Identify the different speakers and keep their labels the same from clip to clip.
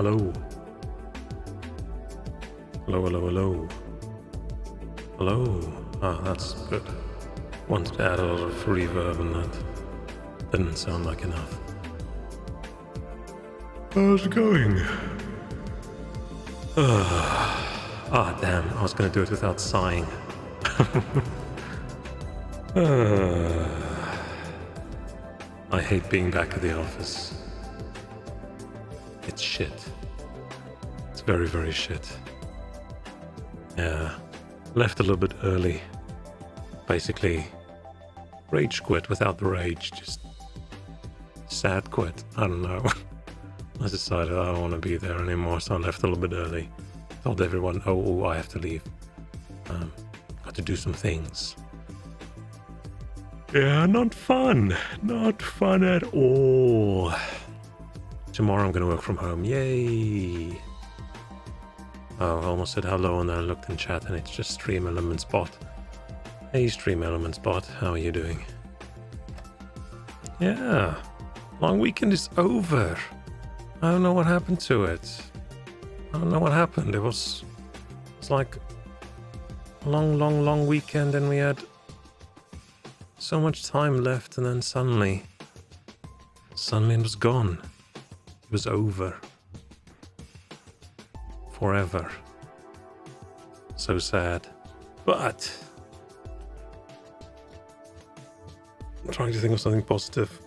Speaker 1: hello. Hello, hello, hello. Hello. Ah, that's good. Wanted to add a lot of reverb and that didn't sound like enough. How's it going? Ah, damn. I was gonna do it without sighing. I hate being back at the office. It's shit. It's very, very shit. Yeah. Left a little bit early. Basically, rage quit without the rage. Just sad quit. I don't know. I decided I don't want to be there anymore, so I left a little bit early. Told everyone, oh, I have to leave. Got to do some things. Yeah, not fun. Not fun at all. Tomorrow I'm going to work from home. Yay. Oh, I almost said hello and then I looked in chat and it's just Stream Elements Bot. Hey, Stream Elements Bot, how are you doing? Yeah, long weekend is over. I don't know what happened to it. I don't know what happened. It was like a long weekend and we had so much time left and then suddenly it was gone. It was over. Forever. So sad. But I'm trying to think of something positive.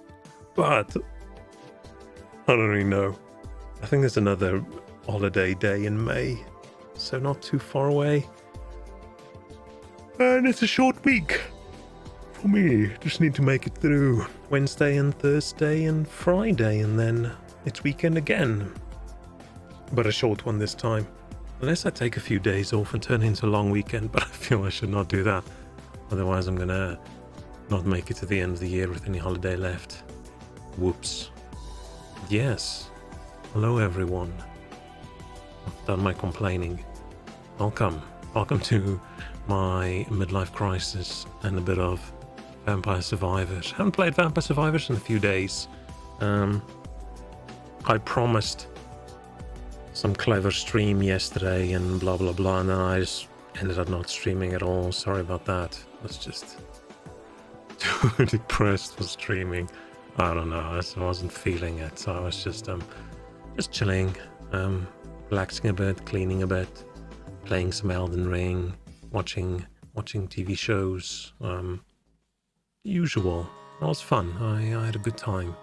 Speaker 1: But I don't really know. I think there's another holiday day in May. So not too far away. And it's a short week for me. Just need to make it through Wednesday and Thursday and Friday, and then it's weekend again. But a short one this time. Unless I take a few days off and turn it into a long weekend, but I feel I should not do that. Otherwise I'm gonna not make it to the end of the year with any holiday left. Whoops. Yes. Hello everyone. I've done my complaining. Welcome to my midlife crisis and a bit of Vampire Survivors. Haven't played Vampire Survivors in a few days. I promised some clever stream yesterday and blah blah blah, and then I just ended up not streaming at all. Sorry about that. I was just too depressed for streaming. I don't know, I wasn't feeling it, so I was just chilling, relaxing a bit, cleaning a bit, playing some Elden Ring, watching TV shows, usual. It was fun. I had a good time.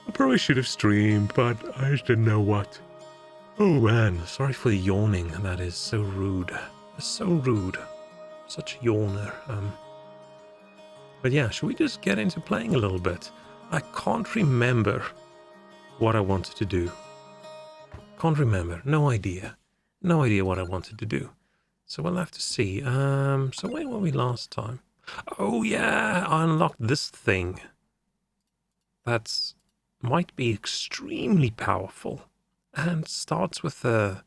Speaker 1: I probably should have streamed, but I just didn't know what. Oh man, sorry for the yawning. That is so rude. It's so rude. Such a yawner. But yeah, should we just get into playing a little bit? I can't remember what I wanted to do. Can't remember. No idea. No idea what I wanted to do. So we'll have to see. So where were we last time? Oh yeah, I unlocked this thing. That might be extremely powerful. And starts with a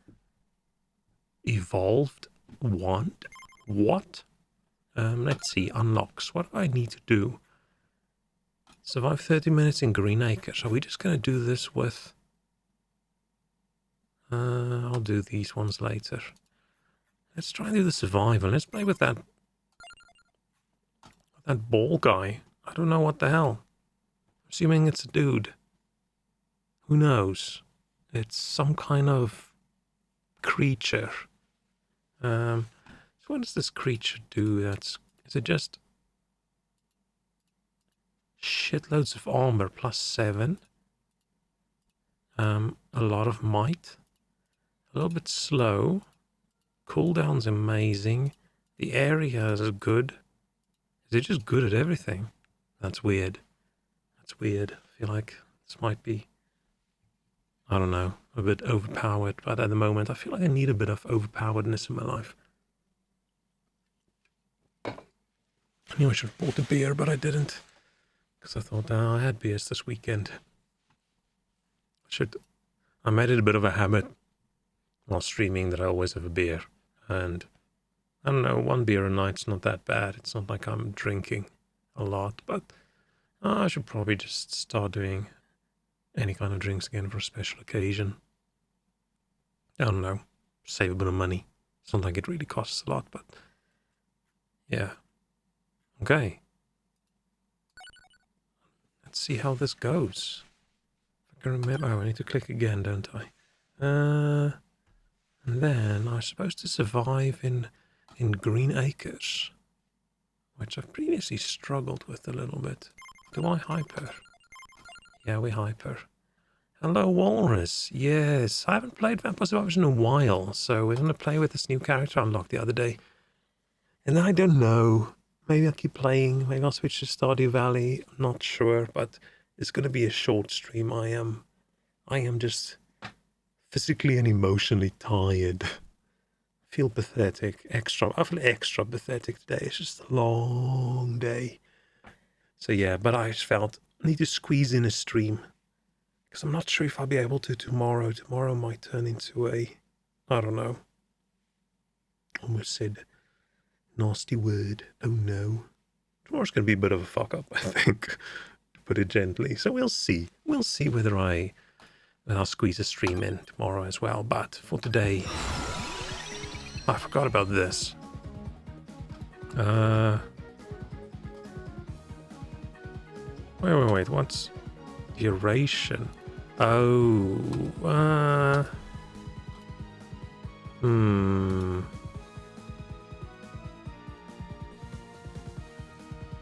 Speaker 1: evolved wand. What? Let's see. Unlocks. What do I need to do? Survive 30 minutes in Green Acres. Are we just going to do this with... I'll do these ones later. Let's try and do the survival. Let's play with that ball guy. I don't know what the hell. Assuming it's a dude. Who knows? It's some kind of creature. So what does this creature do? Is it just shitloads of armor +7? A lot of might. A little bit slow. Cooldown's amazing. The area is good. Is it just good at everything? That's weird. That's weird. I feel like this might be, I don't know, a bit overpowered, but at the moment I feel like I need a bit of overpoweredness in my life. I knew I should have bought a beer, but I didn't. Because I thought, I had beers this weekend. I made it a bit of a habit while streaming that I always have a beer. And I don't know, one beer a night's not that bad. It's not like I'm drinking a lot, but I should probably just start doing any kind of drinks again for a special occasion. I don't know, save a bit of money. It's not like it really costs a lot, but yeah. Okay. Let's see how this goes. If I can remember, oh, I need to click again, don't I? And then I'm supposed to survive in Green Acres, which I've previously struggled with a little bit. Do I hyper? Yeah, we hyper. Hello, Walrus. Yes, I haven't played Vampire Survivors in a while, so we're going to play with this new character I unlocked the other day. And I don't know. Maybe I'll keep playing. Maybe I'll switch to Stardew Valley. I'm not sure, but it's going to be a short stream. I am just physically and emotionally tired. I feel pathetic. I feel extra pathetic today. It's just a long day. So yeah, but I just felt I need to squeeze in a stream. Because I'm not sure if I'll be able to tomorrow. Tomorrow might turn into I don't know. Almost said nasty word. Oh no. Tomorrow's going to be a bit of a fuck up, I think. To put it gently. So we'll see. We'll see whether I'll squeeze a stream in tomorrow as well. But for today, I forgot about this. Wait. What's duration? Oh,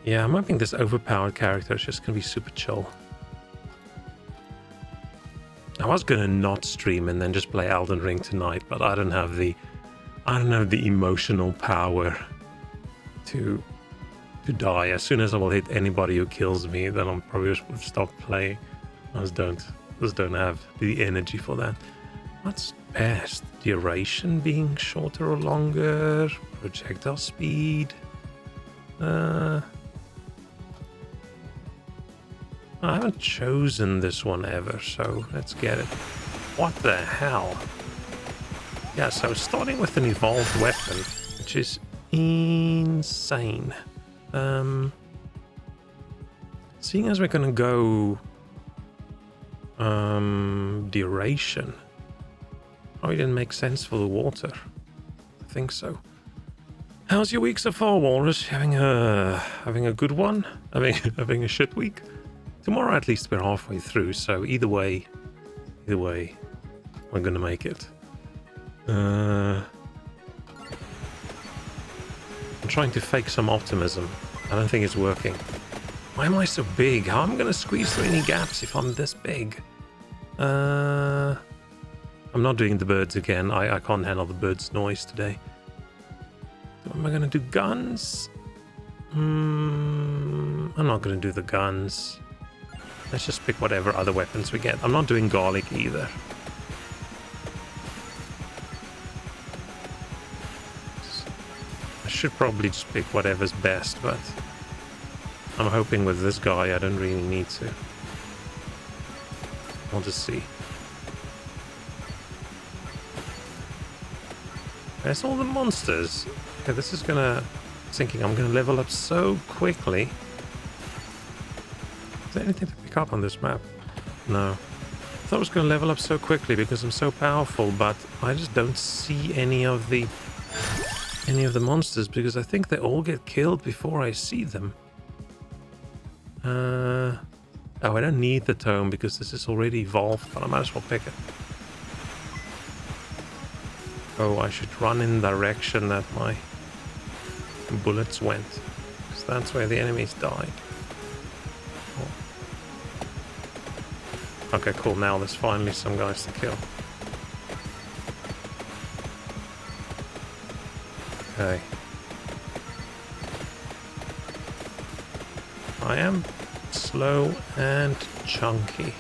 Speaker 1: yeah, I'm hoping this overpowered character is just gonna be super chill. I was gonna not stream and then just play Elden Ring tonight, but I don't have the emotional power to die. As soon as I will hit anybody who kills me, then I'm probably just stop playing. I just don't have the energy for that. What's best? Duration being shorter or longer? Projectile speed? I haven't chosen this one ever, so let's get it. What the hell? Yeah, so starting with an evolved weapon, which is insane. Seeing as we're gonna go duration, probably didn't make sense for the water. I think so. How's your week so far, Walrus? Having a good one? Having a shit week? Tomorrow at least we're halfway through, so either way, we're gonna make it. I'm trying to fake some optimism. I don't think it's working. Why am I so big? How am I gonna squeeze through any gaps if I'm this big? I'm not doing the birds again. I can't handle the birds' noise today. So am I gonna do guns? I'm not gonna do the guns. Let's just pick whatever other weapons we get. I'm not doing garlic either. I should probably just pick whatever's best, but I'm hoping with this guy I don't really need to. We'll just see. There's all the monsters. Okay, this is gonna... Thinking I'm gonna level up so quickly. Is there anything to pick up on this map? No. I thought I was gonna level up so quickly because I'm so powerful, but I just don't see any of the monsters because I think they all get killed before I see them. Oh, I don't need the tome because this is already evolved, but I might as well pick it. Oh, I should run in the direction that my bullets went, because that's where the enemies died. Oh. Okay, cool. Now there's finally some guys to kill. Okay. I am slow and chunky.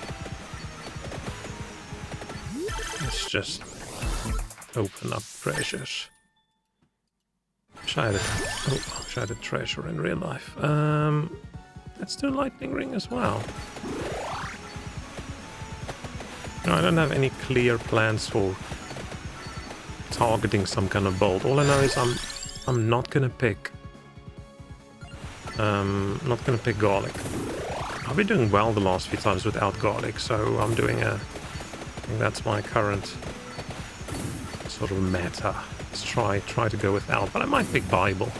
Speaker 1: Let's just open up treasures. Wish I had a treasure in real life. Let's do lightning ring as well. No, I don't have any clear plans for targeting some kind of bolt. All I know is I'm not gonna pick garlic. I've been doing well the last few times without garlic, so I'm doing I think that's my current sort of meta. Let's try to go without, but I might pick Bible.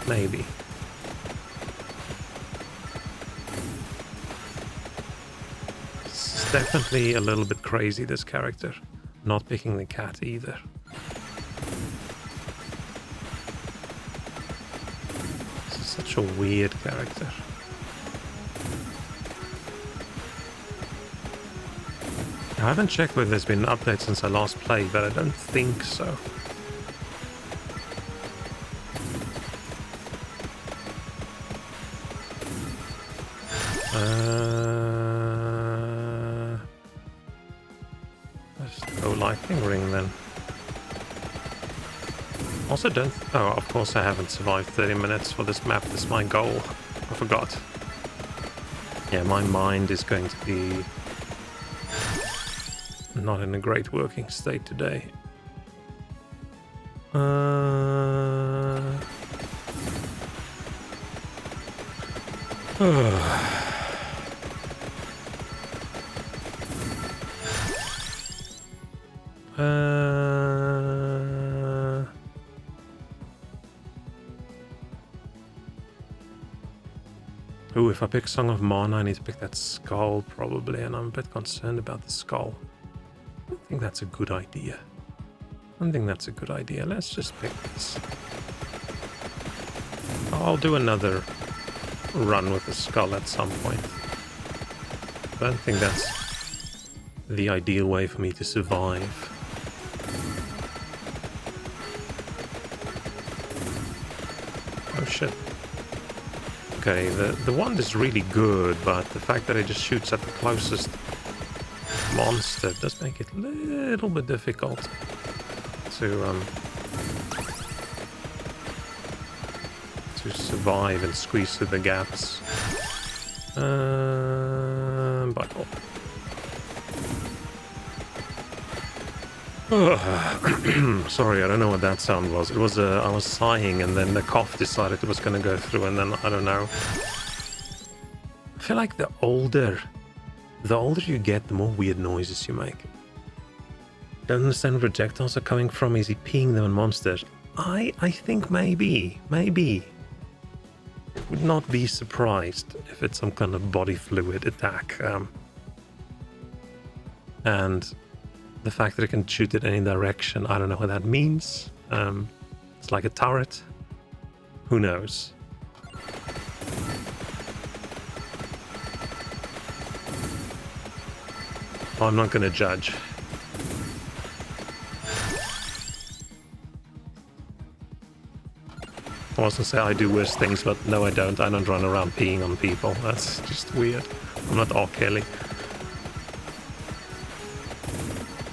Speaker 1: Maybe. It's definitely a little bit crazy, this character. Not picking the cat either. This is such a weird character. I haven't checked whether there's been an update since I last played, but I don't think so. Let's go lightning ring then. Also don't... Oh, of course I haven't survived 30 minutes for this map. That's my goal. I forgot. Yeah, my mind is going to be not in a great working state today. Ooh, if I pick Song of Mana, I need to pick that skull probably, and I'm a bit concerned about the skull. I don't think that's a good idea. I don't think that's a good idea. Let's just pick this. I'll do another run with the skull at some point. I don't think that's the ideal way for me to survive. Oh shit. Okay, the wand is really good, but the fact that it just shoots at the closest monster does make it a little bit difficult to survive and squeeze through the gaps. Bible. Sorry, I don't know what that sound was. It was I was sighing, and then the cough decided it was going to go through, and then I don't know. I feel like the older you get, the more weird noises you make. Don't understand where projectiles are coming from. Is he peeing them on monsters? I think maybe. Would not be surprised if it's some kind of body fluid attack. And the fact that it can shoot it any direction, I don't know what that means. It's like a turret. Who knows? I'm not going to judge. I was going to say I do worse things, but no, I don't. I don't run around peeing on people. That's just weird. I'm not R. Kelly.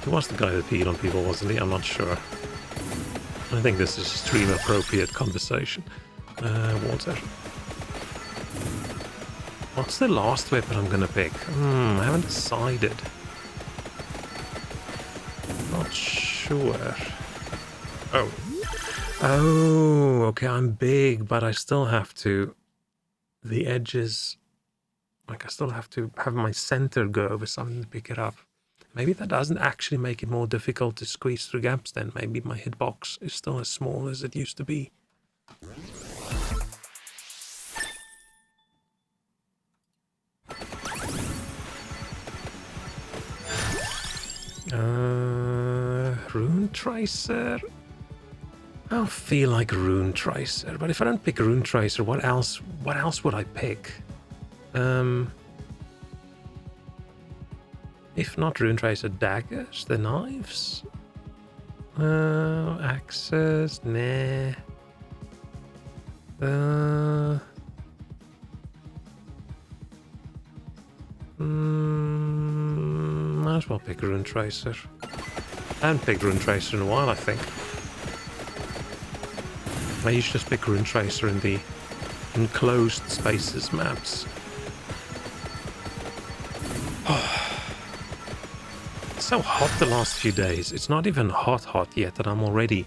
Speaker 1: He was the guy that peed on people, wasn't he? I'm not sure. I think this is stream-appropriate conversation. Water. What's the last weapon I'm gonna pick? I haven't decided. Not sure. Oh, okay, I'm big, but I still have to... The edges... Like, I still have to have my center go over something to pick it up. Maybe that doesn't actually make it more difficult to squeeze through gaps then. Maybe my hitbox is still as small as it used to be. Rune Tracer? I don't feel like Rune Tracer, but if I don't pick Rune Tracer, what else would I pick? If not Rune Tracer, daggers, the knives? Axes, nah. Might as well pick Rune Tracer. I haven't picked Rune Tracer in a while, I think. I used to just pick Rune Tracer in the enclosed spaces maps. It's so hot the last few days. It's not even hot yet, and I'm already...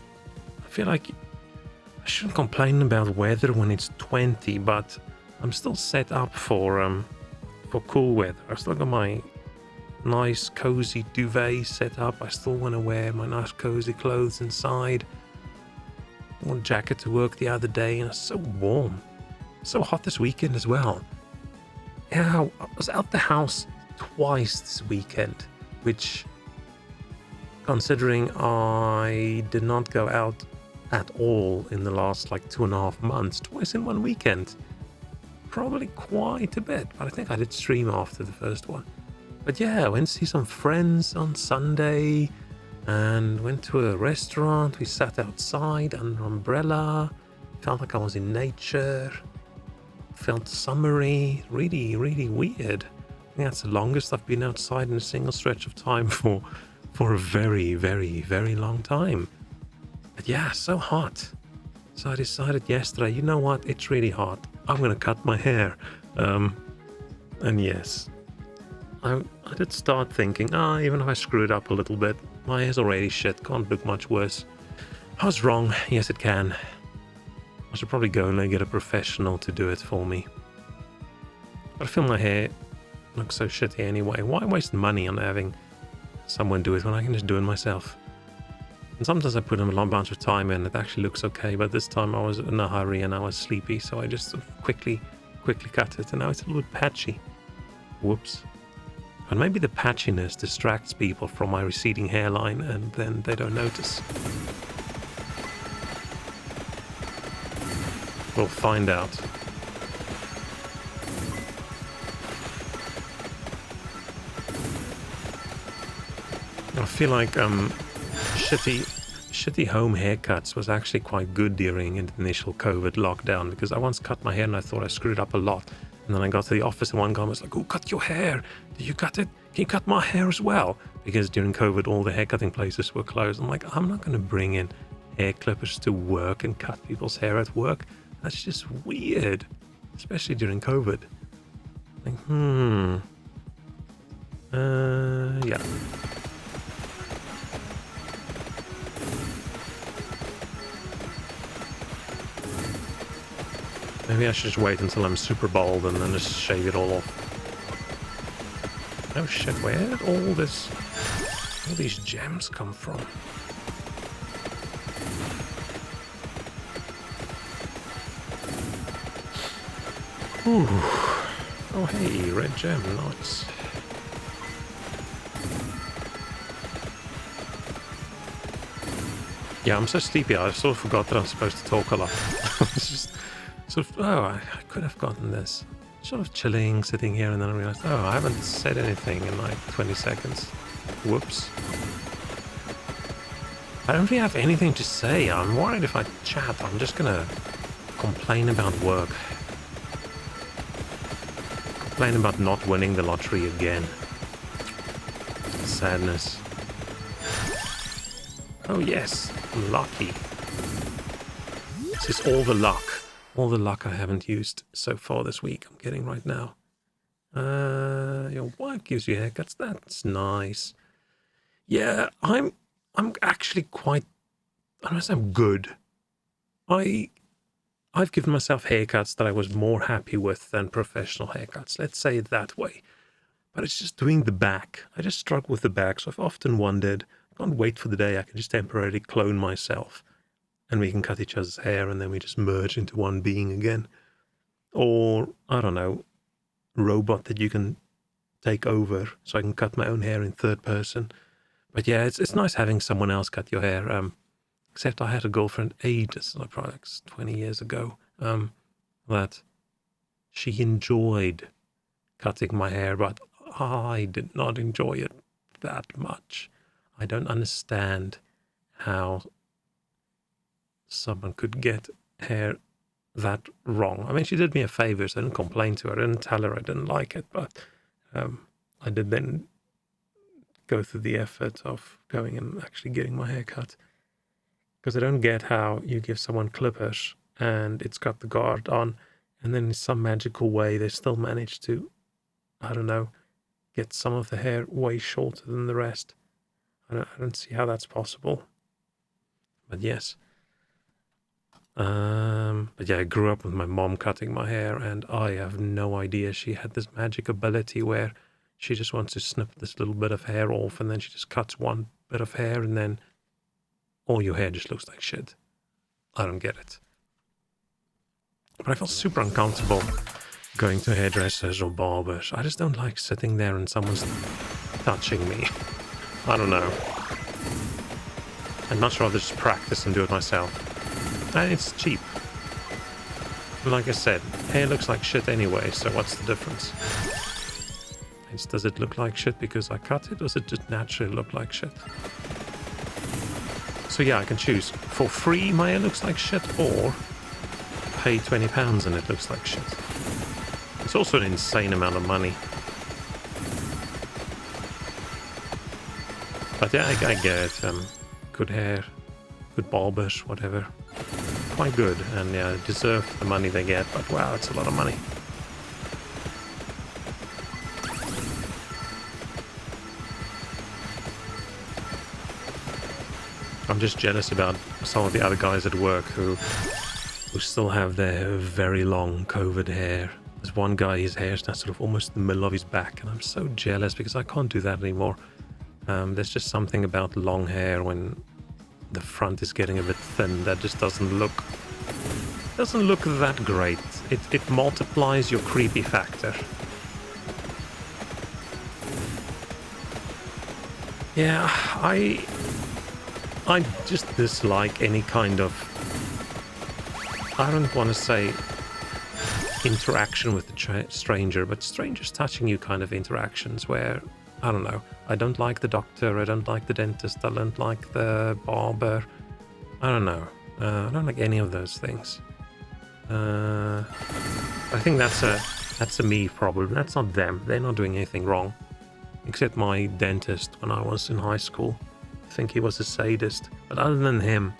Speaker 1: I feel like I shouldn't complain about weather when it's 20, but I'm still set up for cool weather. I've still got my nice cozy duvet set up. I still want to wear my nice cozy clothes inside. I wore a jacket to work the other day and it's so warm. So hot this weekend as well. Yeah, I was out the house twice this weekend, which, considering I did not go out at all in the last like 2.5 months, twice in one weekend, probably quite a bit, but I think I did stream after the first one. But yeah, I went to see some friends on Sunday and went to a restaurant. We sat outside under an umbrella, felt like I was in nature, felt summery, really, really weird. I think that's the longest I've been outside in a single stretch of time for a very, very, very long time. But yeah, so hot. So I decided yesterday, you know what, it's really hot. I'm gonna cut my hair. And yes, I did start thinking, even if I screw it up a little bit, my hair's already shit, can't look much worse. I was wrong, yes it can. I should probably go and get a professional to do it for me. But I feel my hair looks so shitty anyway. Why waste money on having someone do it when I can just do it myself? And sometimes I put in a bunch of time in, it actually looks okay, but this time I was in a hurry and I was sleepy, so I just sort of quickly cut it, and now it's a little bit patchy. Whoops. And maybe the patchiness distracts people from my receding hairline and then they don't notice. We'll find out. I feel like shitty home haircuts was actually quite good during the initial COVID lockdown, because I once cut my hair and I thought I screwed up a lot. And then I got to the office and one guy was like, "Oh, cut your hair. Did you cut it? Can you cut my hair as well?" Because during COVID, all the haircutting places were closed. I'm like, I'm not going to bring in hair clippers to work and cut people's hair at work. That's just weird, especially during COVID. Like, yeah. Maybe I should just wait until I'm super bald and then just shave it all off. Oh shit, where did all these gems come from? Ooh. Oh hey, red gem, nice. Yeah, I'm so sleepy, I sort of forgot that I'm supposed to talk a lot. It's just sort of, I could have gotten this. Sort of chilling, sitting here, and then I realized, I haven't said anything in like 20 seconds. Whoops. I don't really have anything to say. I'm worried if I chat, I'm just gonna complain about work. Complain about not winning the lottery again. Sadness. Oh yes, I'm lucky. This is all the luck. All the luck I haven't used so far this week I'm getting right now. Your wife gives you haircuts, that's nice. Yeah, I'm actually quite, I don't know if I'm good. I've given myself haircuts that I was more happy with than professional haircuts, let's say it that way. But it's just doing the back. I just struggle with the back, so I've often wondered, I can't wait for the day I can just temporarily clone myself and we can cut each other's hair and then we just merge into one being again. Or, I don't know, robot that you can take over so I can cut my own hair in third person. But yeah, it's nice having someone else cut your hair. Except I had a girlfriend ages, like probably like 20 years ago, that she enjoyed cutting my hair, but I did not enjoy it that much. I don't understand how someone could get hair that wrong. I mean, she did me a favor, so I didn't complain to her. I didn't tell her I didn't like it, but I did then go through the effort of going and actually getting my hair cut. Because I don't get how you give someone clippers and it's got the guard on, and then in some magical way they still manage to, I don't know, get some of the hair way shorter than the rest. I don't see how that's possible. But yes. But yeah, I grew up with my mom cutting my hair, and I have no idea she had this magic ability where She just wants to snip this little bit of hair off, and then she just cuts one bit of hair, and then all your hair just looks like shit. I don't get it. But I feel super uncomfortable going to hairdressers or barbers. I just don't like sitting there and someone's touching me. I don't know. I'd much rather just practice and do it myself. And it's cheap. Like I said, hair looks like shit anyway, so what's the difference? Does it look like shit because I cut it, or does it just naturally look like shit? So yeah, I can choose. For free, my hair looks like shit, or pay £20 and it looks like shit. It's also an insane amount of money. But yeah, I get it. Good hair, good barbers, whatever. Quite good, and yeah, deserve the money they get, but wow, it's a lot of money. I'm just jealous about some of the other guys at work who still have their very long COVID hair. There's one guy, his hair's now sort of almost in the middle of his back, and I'm so jealous because I can't do that anymore. There's just something about long hair when the front is getting a bit thin that just doesn't look that great. It multiplies your creepy factor. Yeah, I just dislike any kind of, I don't want to say interaction with a stranger, but strangers touching you kind of interactions where, I don't know, I don't like the doctor, I don't like the dentist, I don't like the barber, I don't know, I don't like any of those things. I think that's a me problem, that's not them, they're not doing anything wrong. Except my dentist when I was in high school. I think he was a sadist, but other than him,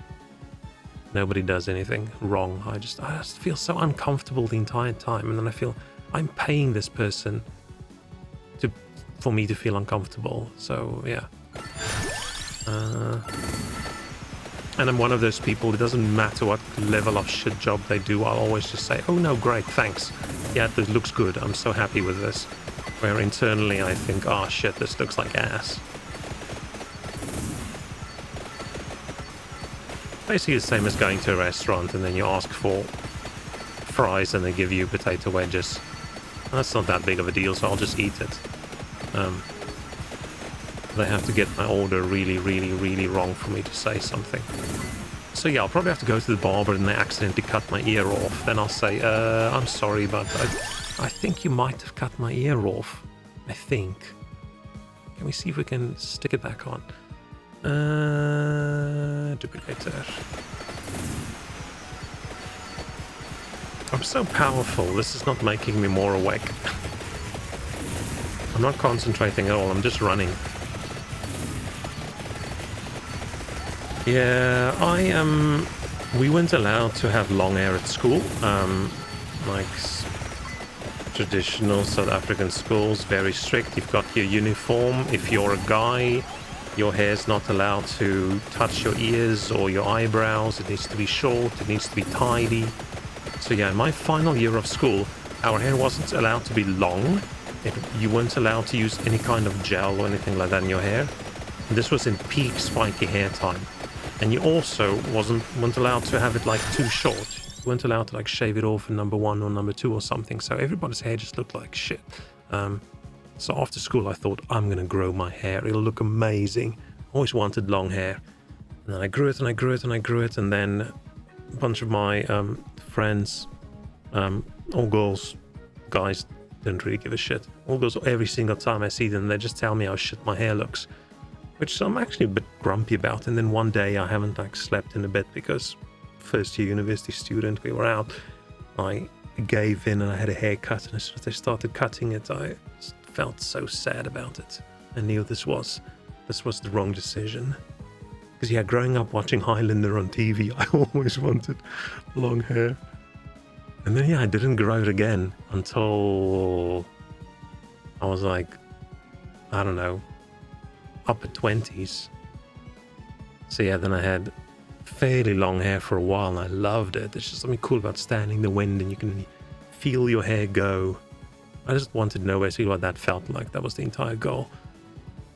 Speaker 1: nobody does anything wrong. I just feel so uncomfortable the entire time, and then I feel I'm paying this person for me to feel uncomfortable. So yeah, and I'm one of those people. It doesn't matter what level of shit job they do. I'll always just say, "Oh no, great, thanks. Yeah, this looks good. I'm so happy with this." Where internally I think, "Oh shit, this looks like ass." Basically the same as going to a restaurant and then you ask for fries and they give you potato wedges. That's not that big of a deal, so I'll just eat it. They have to get my order really, really, really wrong for me to say something. So yeah, I'll probably have to go to the barber and they accidentally cut my ear off. Then I'll say, I'm sorry, but I think you might have cut my ear off. I think. Can we see if we can stick it back on? Duplicator. I'm so powerful, this is not making me more awake. I'm not concentrating at all, I'm just running. Yeah, we weren't allowed to have long hair at school. Like traditional South African schools, very strict. You've got your uniform. If you're a guy, your hair's not allowed to touch your ears or your eyebrows. It needs to be short, it needs to be tidy. So yeah, in my final year of school, our hair wasn't allowed to be long. You weren't allowed to use any kind of gel or anything like that in your hair. And this was in peak spiky hair time. And you also weren't allowed to have it like too short. You weren't allowed to like shave it off in number 1 or number 2 or something. So everybody's hair just looked like shit. So after school, I thought, I'm going to grow my hair. It'll look amazing. Always wanted long hair. And then I grew it and I grew it and I grew it. And then a bunch of my friends, all girls, guys, didn't really give a shit. All girls, every single time I see them, they just tell me how shit my hair looks. Which I'm actually a bit grumpy about. And then one day I haven't like slept in a bit because first year university student, we were out. I gave in and I had a haircut, and as soon as I started cutting it, I felt so sad about it. I knew this was the wrong decision. Because yeah, growing up watching Highlander on TV, I always wanted long hair. And then yeah, I didn't grow it again until I was like, I don't know, upper 20s. So yeah, then I had fairly long hair for a while and I loved it. There's just something cool about standing in the wind and you can feel your hair go. I just wanted to know basically what that felt like. That was the entire goal.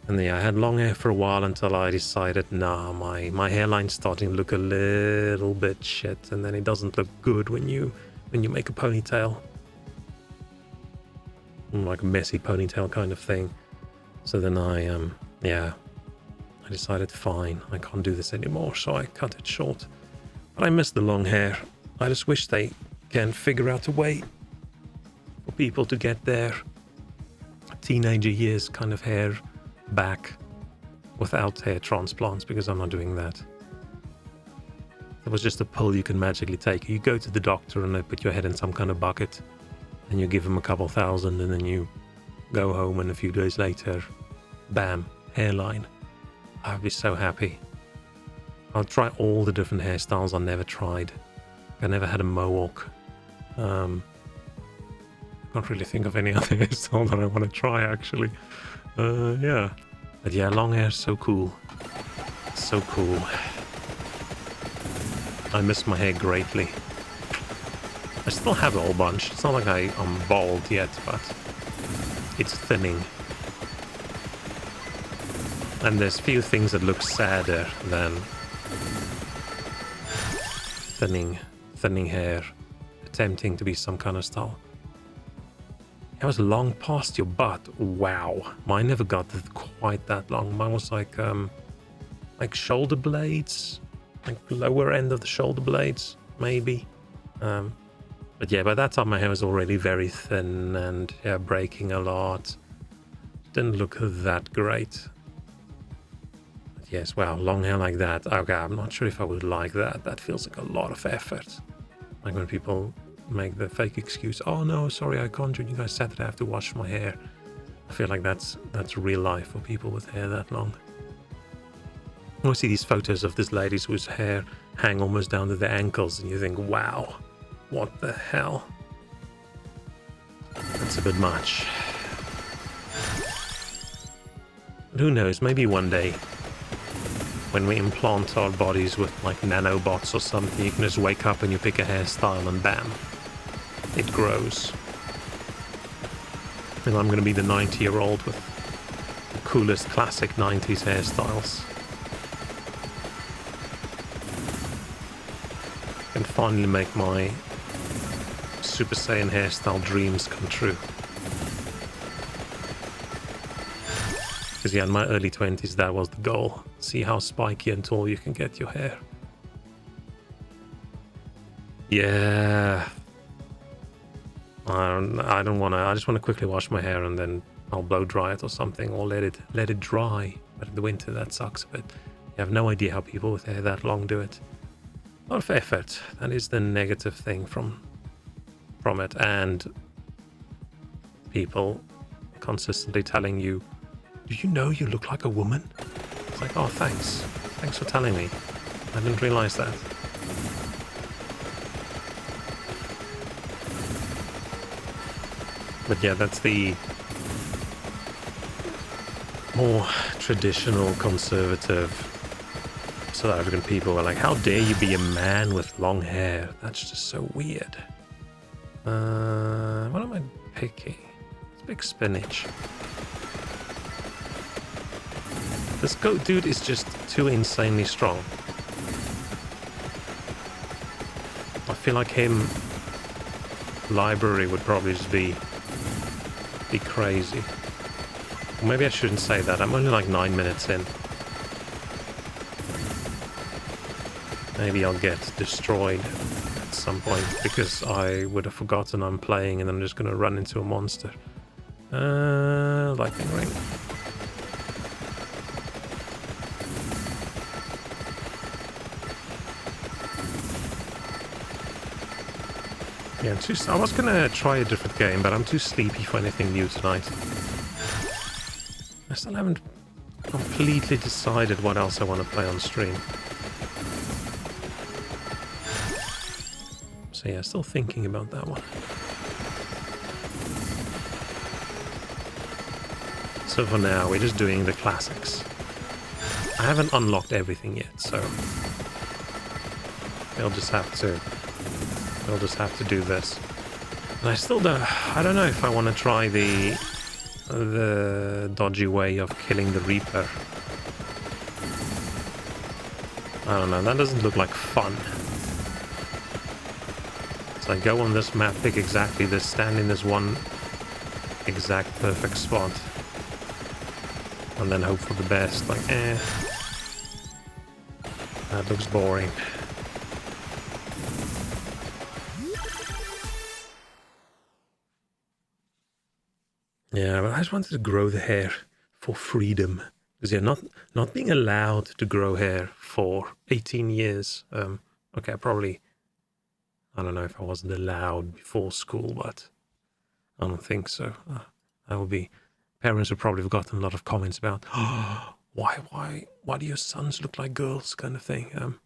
Speaker 1: And yeah, I had long hair for a while until I decided, nah, my hairline's starting to look a little bit shit, and then it doesn't look good when you make a ponytail. Like a messy ponytail kind of thing. So then I decided, fine, I can't do this anymore, so I cut it short. But I miss the long hair. I just wish they can figure out a way for people to get their teenager years kind of hair back without hair transplants, because I'm not doing that. It was just a pill you can magically take. You go to the doctor and they put your head in some kind of bucket and you give them a couple thousand, and then you go home and a few days later, bam, hairline. I'd be so happy. I'll try all the different hairstyles I never tried. I never had a mohawk. I can't really think of any other hairstyle that I want to try, actually. Yeah. But yeah, long hair is so cool. So cool. I miss my hair greatly. I still have a whole bunch. It's not like I'm bald yet, but it's thinning. And there's few things that look sadder than thinning hair, attempting to be some kind of style. It was long past your butt. Wow, mine never got quite that long. Mine was like shoulder blades, like lower end of the shoulder blades, maybe. But yeah, by that time my hair was already very thin and yeah, breaking a lot. Didn't look that great. But yes, wow, long hair like that. Okay, I'm not sure if I would like that. That feels like a lot of effort. Like when people make the fake excuse, oh no, sorry, I can't join you guys Saturday, I have to wash my hair. I feel like that's real life for people with hair that long. I see these photos of these ladies whose hair hang almost down to their ankles, and you think, wow, what the hell? That's a bit much. But who knows, maybe one day, when we implant our bodies with like nanobots or something, you can just wake up and you pick a hairstyle and bam, it grows. And I'm going to be the 90-year-old with the coolest classic 90s hairstyles. And finally make my Super Saiyan hairstyle dreams come true. Because yeah, in my early 20s, that was the goal. See how spiky and tall you can get your hair. Yeah. I don't want to. I just want to quickly wash my hair and then I'll blow dry it or something, or let it dry. But in the winter, that sucks a bit. You have no idea how people with hair that long do it. A lot of effort. That is the negative thing from it. And people consistently telling you, do you know you look like a woman? It's like, oh, thanks. Thanks for telling me. I didn't realize that. But yeah, that's the more traditional, conservative, South African people were like, how dare you be a man with long hair? That's just so weird. What am I picking? It's big spinach. This goat dude is just too insanely strong. I feel like him library would probably just be crazy. Or maybe I shouldn't say that. I'm only like 9 minutes in. Maybe I'll get destroyed at some point because I would have forgotten I'm playing and I'm just going to run into a monster. Lightning ring. Yeah, I was gonna try a different game, but I'm too sleepy for anything new tonight. I still haven't completely decided what else I want to play on stream. So yeah, still thinking about that one. So for now, we're just doing the classics. I haven't unlocked everything yet, so we'll just have to do this. I don't know if I want to try the dodgy way of killing the Reaper. I don't know, that doesn't look like fun. So I go on this map, pick exactly this, stand in this one exact perfect spot, and then hope for the best. Like, that looks boring. Yeah, but I just wanted to grow the hair for freedom. Because yeah, not being allowed to grow hair for 18 years. Okay, I don't know if I wasn't allowed before school, but I don't think so. That would be, parents would probably have gotten a lot of comments about, oh, why do your sons look like girls, kind of thing.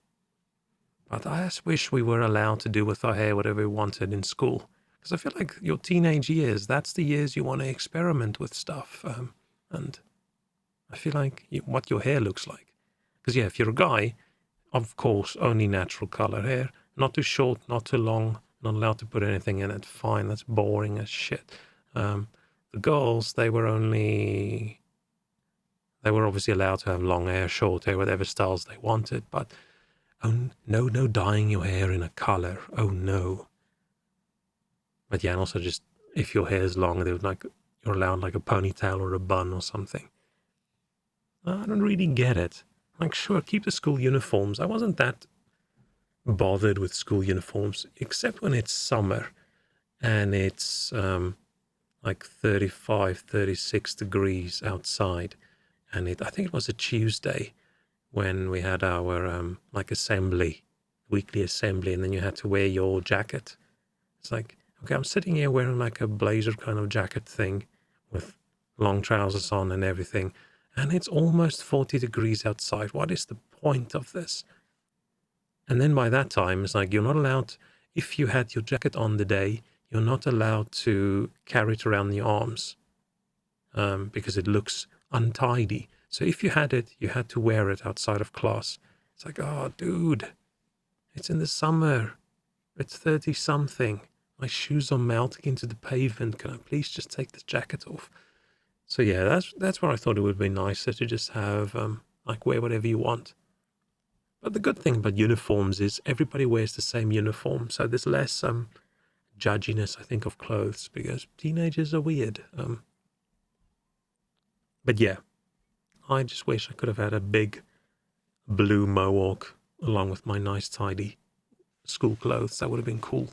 Speaker 1: But I just wish we were allowed to do with our hair whatever we wanted in school. Because I feel like your teenage years, that's the years you want to experiment with stuff. And I feel like what your hair looks like. Because yeah, if you're a guy, of course, only natural color hair. Not too short, not too long, not allowed to put anything in it. Fine, that's boring as shit. The girls, they were obviously allowed to have long hair, short hair, whatever styles they wanted. But oh no dyeing your hair in a color. Oh no. But yeah, and also just if your hair is long, they would you're allowed like a ponytail or a bun or something. I don't really get it. Like, sure, keep the school uniforms. I wasn't that bothered with school uniforms, except when it's summer and it's like 35, 36 degrees outside. And I think it was a Tuesday when we had our like assembly, weekly assembly, and then you had to wear your jacket. It's like, okay, I'm sitting here wearing like a blazer kind of jacket thing with long trousers on and everything, and it's almost 40 degrees outside. What is the point of this? And then by that time, it's like you're not allowed, if you had your jacket on the day, you're not allowed to carry it around the arms because it looks untidy. So if you had it, you had to wear it outside of class. It's like, oh, dude, it's in the summer. It's 30 something. My shoes are melting into the pavement. Can I please just take this jacket off? So yeah, that's where I thought it would be nicer to just have like wear whatever you want. But the good thing about uniforms is everybody wears the same uniform, so there's less judginess, I think, of clothes because teenagers are weird. But yeah, I just wish I could have had a big blue mohawk along with my nice tidy school clothes. That would have been cool.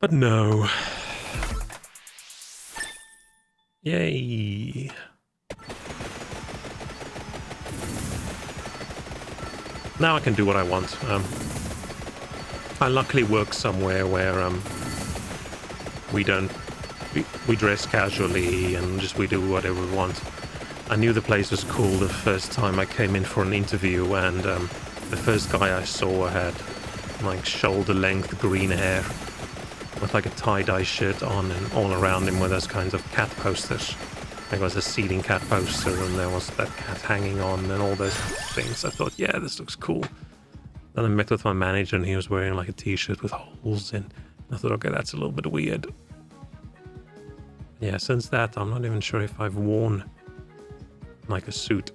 Speaker 1: But no. Yay. Now I can do what I want. I luckily work somewhere where we dress casually and just we do whatever we want. I knew the place was cool the first time I came in for an interview, and the first guy I saw had like shoulder-length green hair with like a tie-dye shirt on, and all around him were those kinds of cat posters. There was a ceiling cat poster, and there was that cat hanging on, and all those things. I thought, yeah, this looks cool. Then I met with my manager, and he was wearing like a t-shirt with holes in. I thought, okay, that's a little bit weird. Yeah, since that, I'm not even sure if I've worn like a suit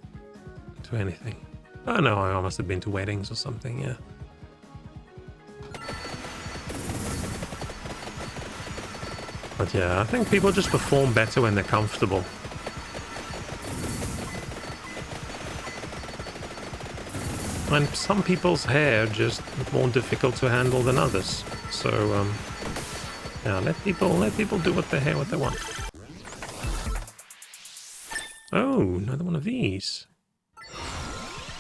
Speaker 1: to anything. Oh no, I must have been to weddings or something, yeah. But yeah, I think people just perform better when they're comfortable. And some people's hair just more difficult to handle than others. So yeah, let people do what they want. Oh, another one of these.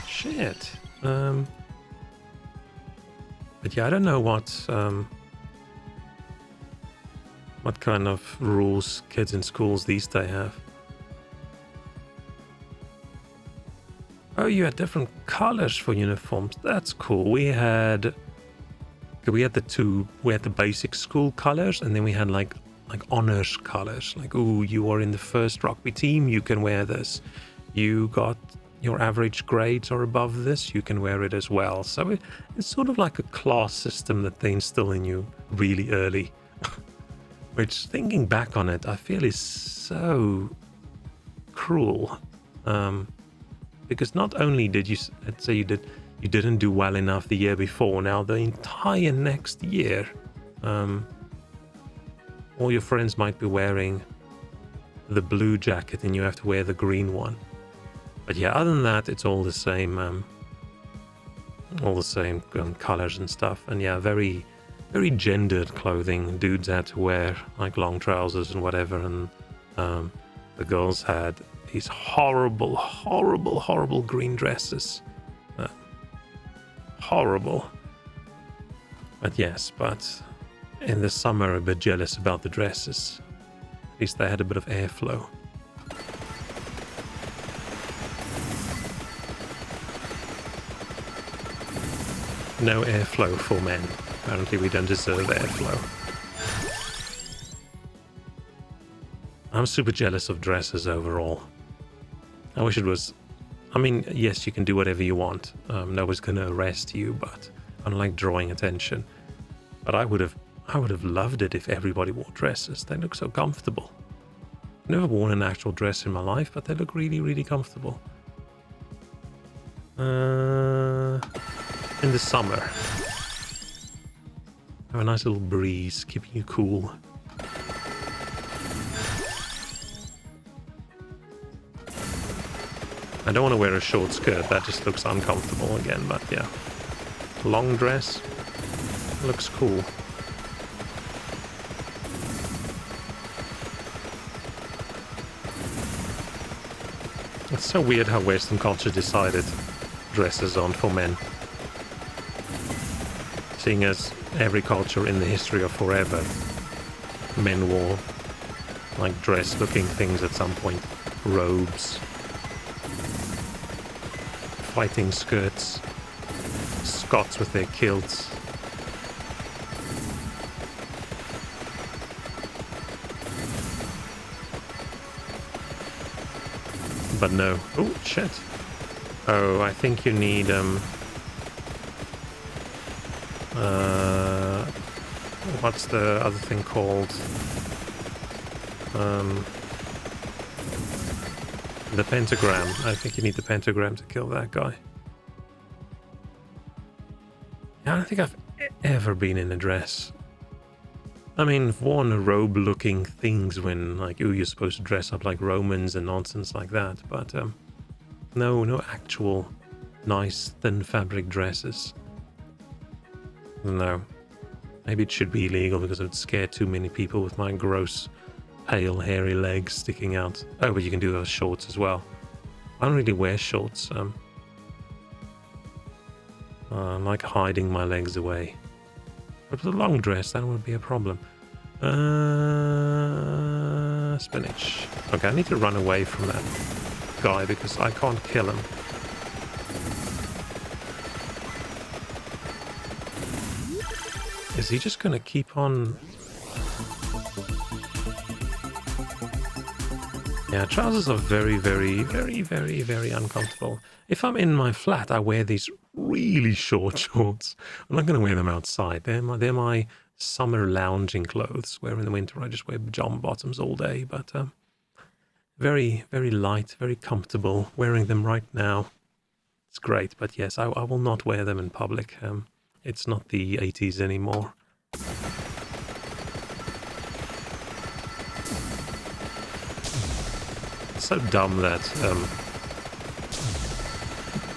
Speaker 1: Shit. But yeah, I don't know what kind of rules kids in schools these days have. Oh, you had different colors for uniforms. That's cool. We had the basic school colors, and then we had like honors colors. Like, ooh, you are in the first rugby team, you can wear this. You got your average grades are above this, you can wear it as well. So it's sort of like a class system that they instill in you really early. which, thinking back on it, I feel is so cruel. Because not only did you, let's say you didn't do well enough the year before, now the entire next year, all your friends might be wearing the blue jacket and you have to wear the green one. But yeah, other than that, it's all the same colors and stuff. And yeah, very, very gendered clothing. Dudes had to wear like long trousers and whatever, and the girls had these horrible, horrible, horrible green dresses. Horrible. But yes, in the summer, a bit jealous about the dresses. At least they had a bit of airflow. No airflow for men. Apparently we don't deserve airflow. I'm super jealous of dresses overall. I wish it was... I mean, yes, you can do whatever you want. Nobody's gonna arrest you, but unlike drawing attention. But I would have loved it if everybody wore dresses. They look so comfortable. I've never worn an actual dress in my life, but they look really, really comfortable. In the summer. Have a nice little breeze, keeping you cool. I don't want to wear a short skirt, that just looks uncomfortable again, but yeah. Long dress looks cool. It's so weird how Western culture decided dresses aren't for men. Seeing as every culture in the history of forever, men wore like dress-looking things at some point. Robes, fighting skirts, Scots with their kilts. But no. Oh, shit. Oh, I think you need, what's the other thing called? The pentagram. I think you need the pentagram to kill that guy. Yeah, I don't think I've ever been in a dress. I mean, I've worn robe-looking things when, like, ooh, you're supposed to dress up like Romans and nonsense like that, but, no actual nice thin fabric dresses. No. Maybe it should be illegal because it would scare too many people with my gross, pale, hairy legs sticking out. Oh, but you can do those shorts as well. I don't really wear shorts. I like hiding my legs away. But with a long dress, that would be a problem. Spinach. Okay, I need to run away from that guy because I can't kill him. Is he just gonna keep on... Yeah, trousers are very, very, very, very, very uncomfortable. If I'm in my flat, I wear these really short shorts. I'm not going to wear them outside. They're my summer lounging clothes, where in the winter I just wear pajama bottoms all day. But very, very light, very comfortable. Wearing them right now. It's great. But yes, I will not wear them in public. It's not the 80s anymore. So dumb that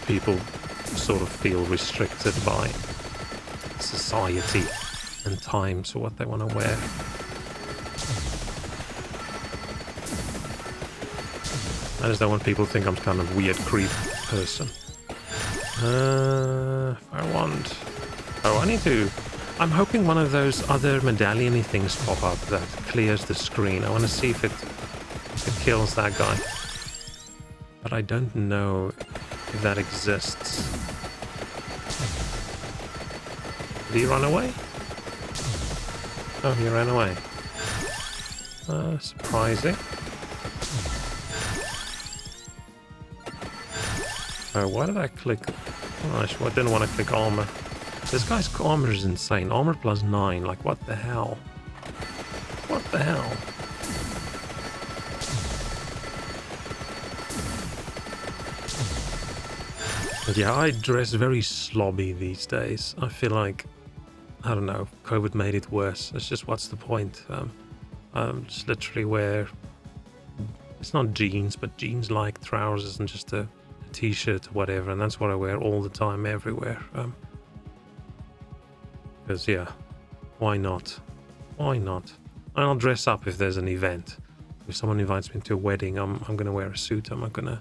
Speaker 1: people sort of feel restricted by society and times for what they want to wear. I just don't want people to think I'm kind of weird creep person. I want... Oh, I need to... I'm hoping one of those other medallion-y things pop up that clears the screen. I want to see if it kills that guy. But I don't know if that exists. Did he run away? Oh, he ran away. Surprising. Oh, why did I click... Oh, I didn't want to click armor. This guy's armor is insane. Armor plus 9. Like, what the hell? What the hell? But yeah, I dress very slobby these days. I feel like, I don't know, COVID made it worse. It's just, what's the point? Just literally wear, it's not jeans, but jeans-like trousers and just a t-shirt or whatever, and that's what I wear all the time, everywhere. Because, yeah, why not? Why not? I'll dress up if there's an event. If someone invites me to a wedding, I'm gonna wear a suit. I'm not gonna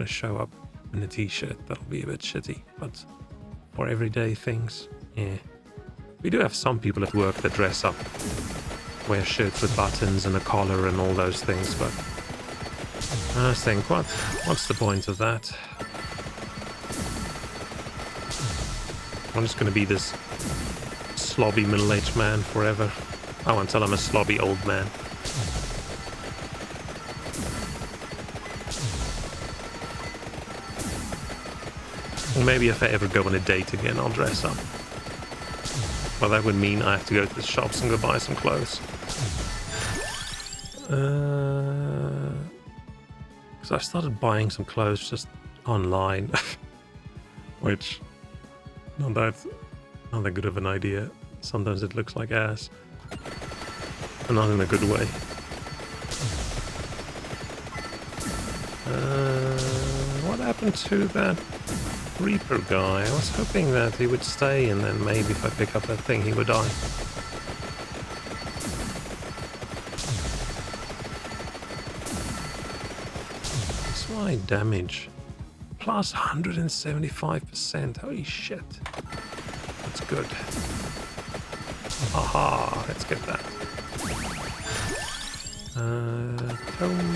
Speaker 1: show up in a t-shirt. That'll be a bit shitty. But for everyday things, yeah. We do have some people at work that dress up, wear shirts with buttons and a collar and all those things, but I just think, what's the point of that? I'm just gonna be this slobby middle-aged man forever. Oh, until I'm a slobby old man. Or maybe if I ever go on a date again, I'll dress up. Well, that would mean I have to go to the shops and go buy some clothes. Because I started buying some clothes just online. Which, not that good of an idea. Sometimes it looks like ass. And not in a good way. What happened to that Reaper guy? I was hoping that he would stay, and then maybe if I pick up that thing, he would die. What's my damage? Plus 175%. Holy shit. That's good. Aha, let's get that. Tome.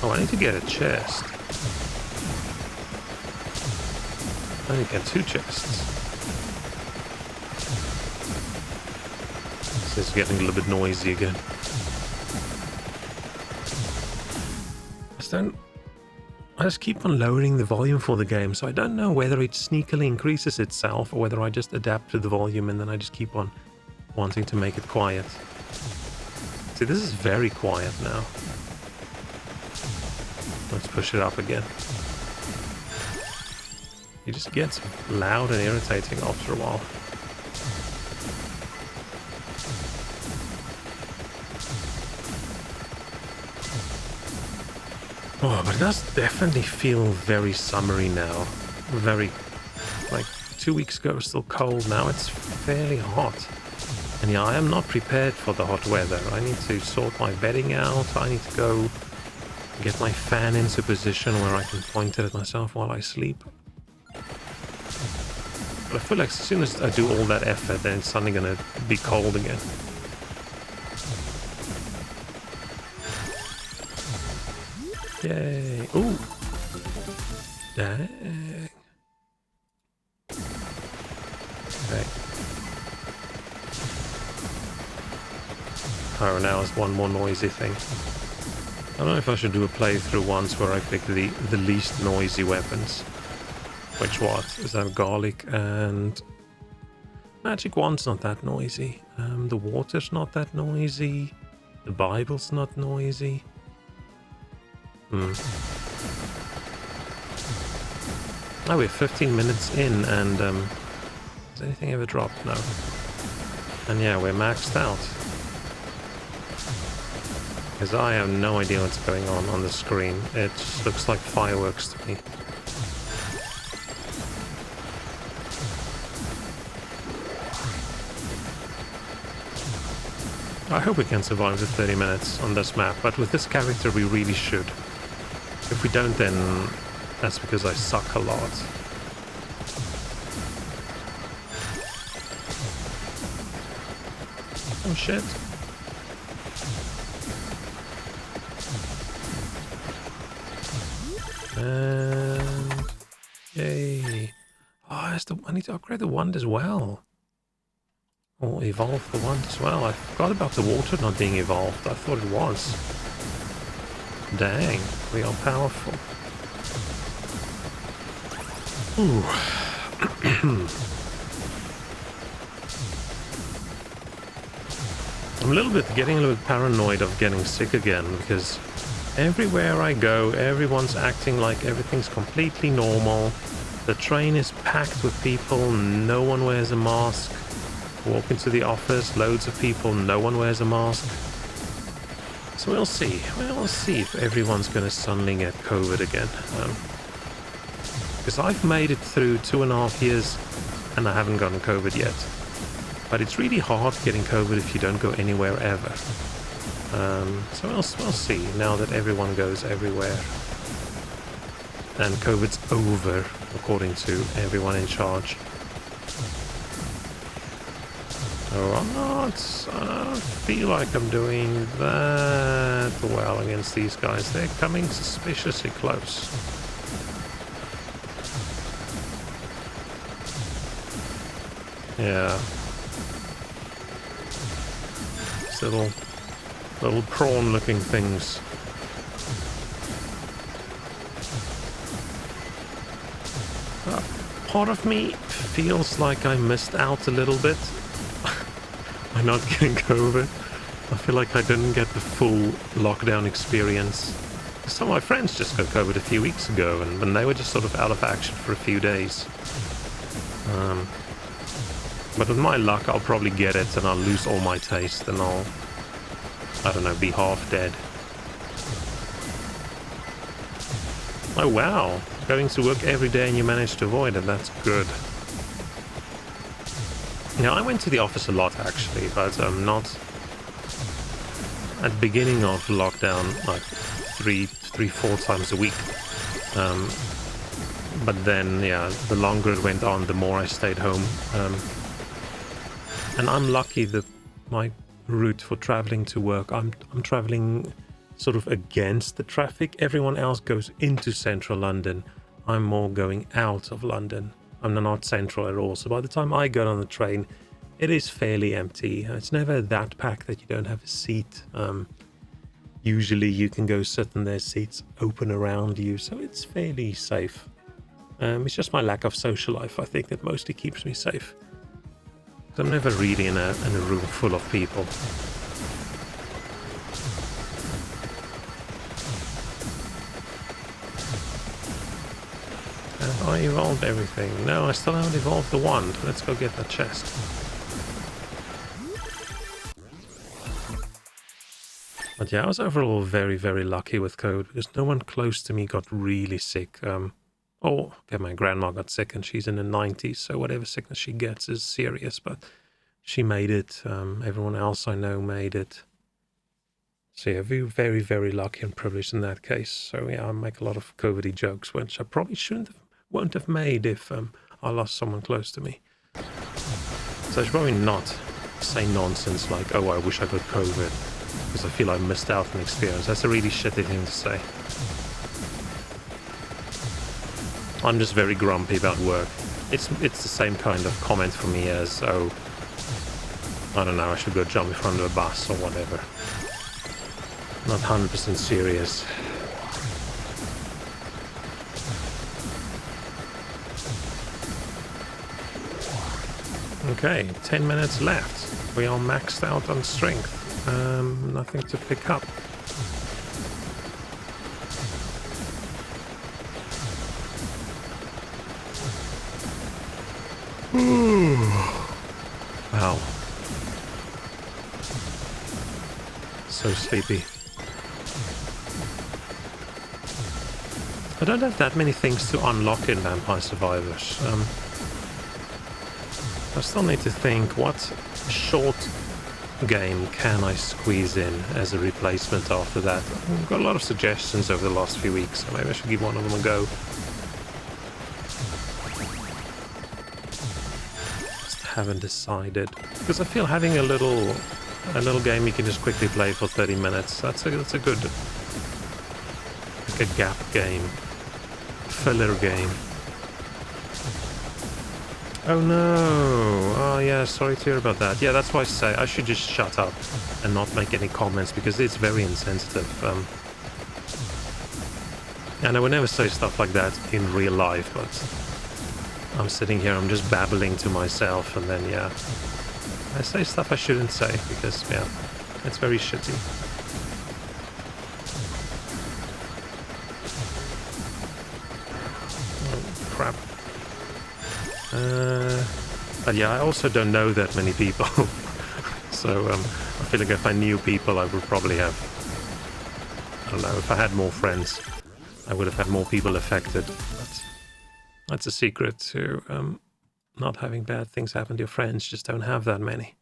Speaker 1: Oh, I need to get a chest. I need to get 2 chests. This is getting a little bit noisy again. I just keep on lowering the volume for the game, so I don't know whether it sneakily increases itself or whether I just adapt to the volume and then I just keep on wanting to make it quiet. See, this is very quiet now. Let's push it up again. It just gets loud and irritating after a while. Oh, but it does definitely feel very summery now. Very, like 2 weeks ago it was still cold, now it's fairly hot. And yeah, I am not prepared for the hot weather. I need to sort my bedding out, I need to go get my fan into position where I can point it at myself while I sleep. But I feel like as soon as I do all that effort, then it's suddenly gonna be cold again. Yay. Ooh. Dang. Okay. Oh, now it's one more noisy thing. I don't know if I should do a playthrough once where I pick the least noisy weapons. Which what? Is that garlic and... Magic wand's not that noisy. The water's not that noisy. The Bible's not noisy. Oh, we're 15 minutes in, and has anything ever dropped? No. And yeah, we're maxed out. Because I have no idea what's going on the screen. It just looks like fireworks to me. I hope we can survive the 30 minutes on this map, but with this character we really should. If we don't, then that's because I suck a lot. Oh shit. And... Yay. Oh, I need to upgrade the wand as well. Or evolve the wand as well. I forgot about the water not being evolved. I thought it was. Dang, we are powerful. Ooh. I'm getting a little bit paranoid of getting sick again, because everywhere I go, everyone's acting like everything's completely normal. The train is packed with people, no one wears a mask. Walk into the office, loads of people, no one wears a mask. So we'll see. We'll see if everyone's going to suddenly get COVID again. Because I've made it through 2.5 years and I haven't gotten COVID yet. But it's really hard getting COVID if you don't go anywhere ever. So we'll see now that everyone goes everywhere. And COVID's over, according to everyone in charge. So I don't feel like I'm doing that well against these guys. They're coming suspiciously close. Yeah. These little prawn-looking things. Part of me feels like I missed out a little bit by not getting COVID. I feel like I didn't get the full lockdown experience. Some of my friends just got COVID a few weeks ago, and they were just sort of out of action for a few days. But with my luck, I'll probably get it, and I'll lose all my taste, and I'll, I don't know, be half dead. Oh wow, going to work every day and you managed to avoid it, that's good. Yeah, I went to the office a lot actually, but not at the beginning of lockdown, like three, 4 times a week. But then, yeah, the longer it went on, the more I stayed home. And I'm lucky that my route for traveling to work, I'm traveling sort of against the traffic. Everyone else goes into central London. I'm more going out of London. I'm not central at all. So by the time I get on the train, it is fairly empty. It's never that packed that you don't have a seat. Usually you can go sit and there's seats open around you. So it's fairly safe. It's just my lack of social life, I think, that mostly keeps me safe. I'm never really in a room full of people. Have I evolved everything? No, I still haven't evolved the wand. Let's go get that chest. But yeah, I was overall very, very lucky with COVID because no one close to me got really sick. My grandma got sick and she's in the 90s, so whatever sickness she gets is serious, but she made it. Everyone else I know made it. So yeah, very, very lucky and privileged in that case. So yeah, I make a lot of COVID-y jokes, which I probably won't have made if I lost someone close to me. So I should probably not say nonsense like, oh, I wish I got COVID, because I feel I missed out on the experience. That's a really shitty thing to say. I'm just very grumpy about work. It's the same kind of comment for me as, oh, I don't know, I should go jump in front of a bus or whatever. Not 100% serious. Okay, 10 minutes left. We are maxed out on strength. Nothing to pick up. Wow. So sleepy. I don't have that many things to unlock in Vampire Survivors. I still need to think, what short game can I squeeze in as a replacement after that? I've got a lot of suggestions over the last few weeks, so maybe I should give one of them a go. Just haven't decided. Because I feel having a little game you can just quickly play for 30 minutes, that's a good, like a gap game. Filler game. Oh no! Oh yeah, sorry to hear about that. Yeah, that's why I say I should just shut up and not make any comments because it's very insensitive. And I would never say stuff like that in real life, but I'm sitting here, I'm just babbling to myself, and then, yeah, I say stuff I shouldn't say, because, yeah, it's very shitty. Oh, crap. But yeah, I also don't know that many people. So, I feel like if I knew people, I would probably have... I don't know, if I had more friends, I would have had more people affected. But that's a secret to not having bad things happen to your friends. Just don't have that many.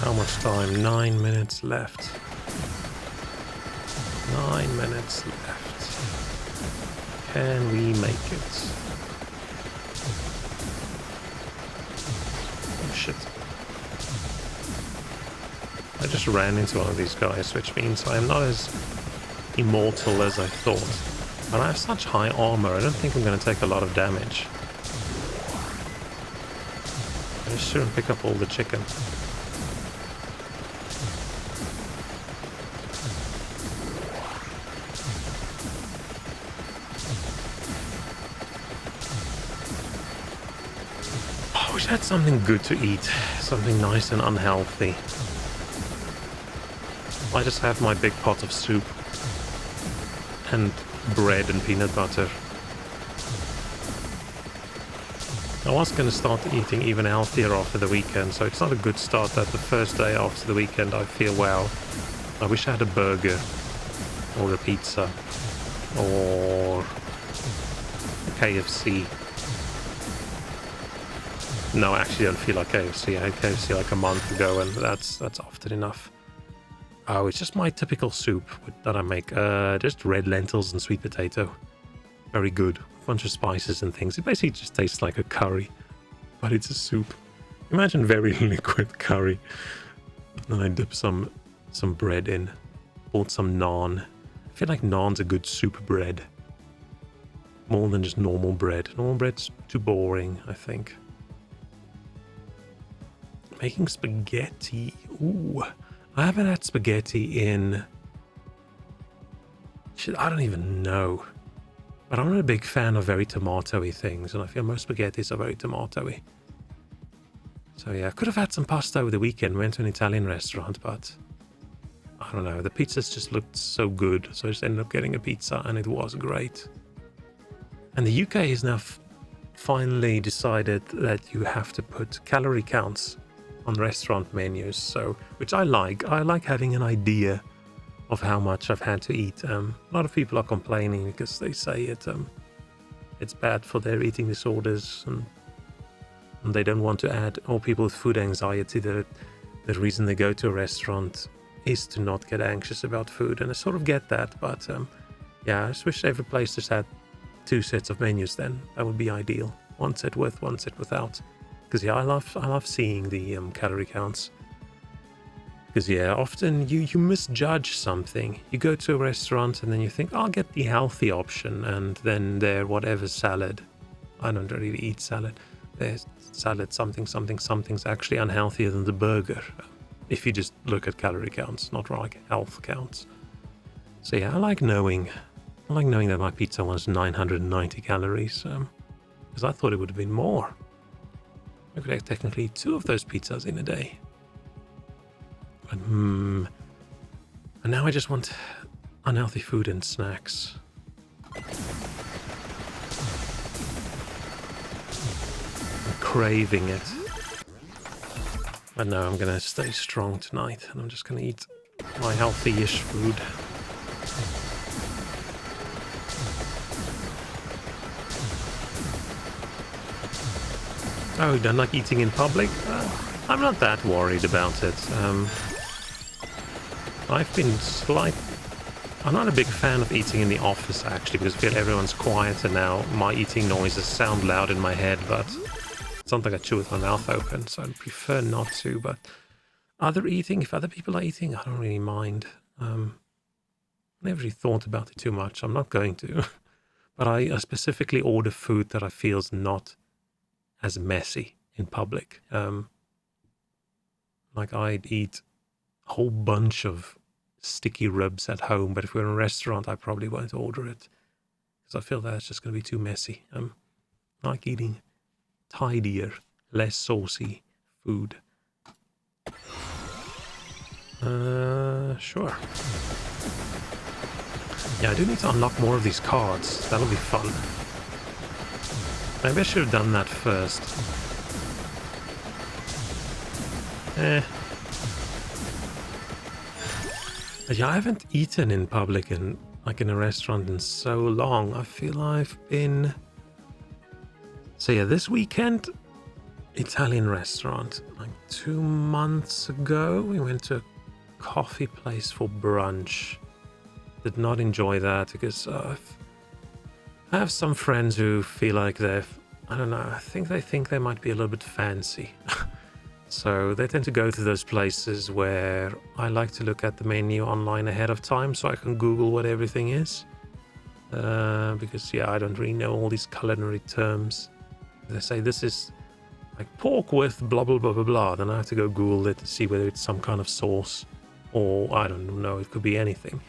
Speaker 1: How much time? 9 minutes left. 9 minutes left. Can we make it? Oh shit. I just ran into one of these guys, which means I am not as immortal as I thought. But I have such high armor, I don't think I'm going to take a lot of damage. I just shouldn't pick up all the chicken. Had something good to eat, something nice and unhealthy. I just have my big pot of soup and bread and peanut butter. I was going to start eating even healthier after the weekend, so it's not a good start that the first day after the weekend I feel well. I wish I had a burger or a pizza or KFC. No, I actually don't feel like KFC. I had KFC like a month ago, and that's often enough. Oh, it's just my typical soup that I make. Just red lentils and sweet potato. Very good. A bunch of spices and things. It basically just tastes like a curry, but it's a soup. Imagine very liquid curry. Then I dip some bread in. Bought some naan. I feel like naan's a good soup bread. More than just normal bread. Normal bread's too boring, I think. Making spaghetti. Ooh. I haven't had spaghetti in... Shit, I don't even know. But I'm not a big fan of very tomatoey things, and I feel most spaghettis are very tomatoey. So yeah, I could have had some pasta over the weekend. Went to an Italian restaurant, but... I don't know, the pizzas just looked so good, so I just ended up getting a pizza, and it was great. And the UK has now finally decided that you have to put calorie counts on restaurant menus, so which I like having an idea of how much I've had to eat. A lot of people are complaining because they say it's bad for their eating disorders, and they don't want to add, or people with food anxiety, that the reason they go to a restaurant is to not get anxious about food, and I sort of get that, but yeah, I just wish every place just had 2 sets of menus. Then that would be ideal. One set with, one set without. Because yeah, I love seeing the calorie counts. Because yeah, often you misjudge something. You go to a restaurant and then you think, I'll get the healthy option, and then their whatever salad. I don't really eat salad. Their salad something's actually unhealthier than the burger. If you just look at calorie counts, not like health counts. So yeah, I like knowing that my pizza was 990 calories. Because I thought it would have been more. I could have technically eat 2 of those pizzas in a day. But, and now I just want unhealthy food and snacks. I'm craving it. But no, I'm gonna stay strong tonight, and I'm just gonna eat my healthy-ish food. Oh, you don't like eating in public? I'm not that worried about it. I've been I'm not a big fan of eating in the office, actually, because I feel everyone's quieter now. My eating noises sound loud in my head, but it's not like I chew with my mouth open, so I'd prefer not to. But if other people are eating, I don't really mind. Never really thought about it too much. I'm not going to. But I specifically order food that I feel is not as messy in public. Like I'd eat a whole bunch of sticky ribs at home, but if we're in a restaurant, I probably won't order it because I feel that's just going to be too messy. I like eating tidier, less saucy food. Sure. Yeah, I do need to unlock more of these cards. That'll be fun. Maybe I should have done that first. Yeah, I haven't eaten in public like in a restaurant in so long. I feel I've been... So yeah, this weekend, Italian restaurant. Like 2 months ago, we went to a coffee place for brunch. Did not enjoy that because I have some friends who feel like I don't know, I think they might be a little bit fancy. So they tend to go to those places where I like to look at the menu online ahead of time so I can Google what everything is. Because, yeah, I don't really know all these culinary terms. They say this is like pork with blah, blah, blah, blah, blah. Then I have to go Google it to see whether it's some kind of sauce or I don't know, it could be anything.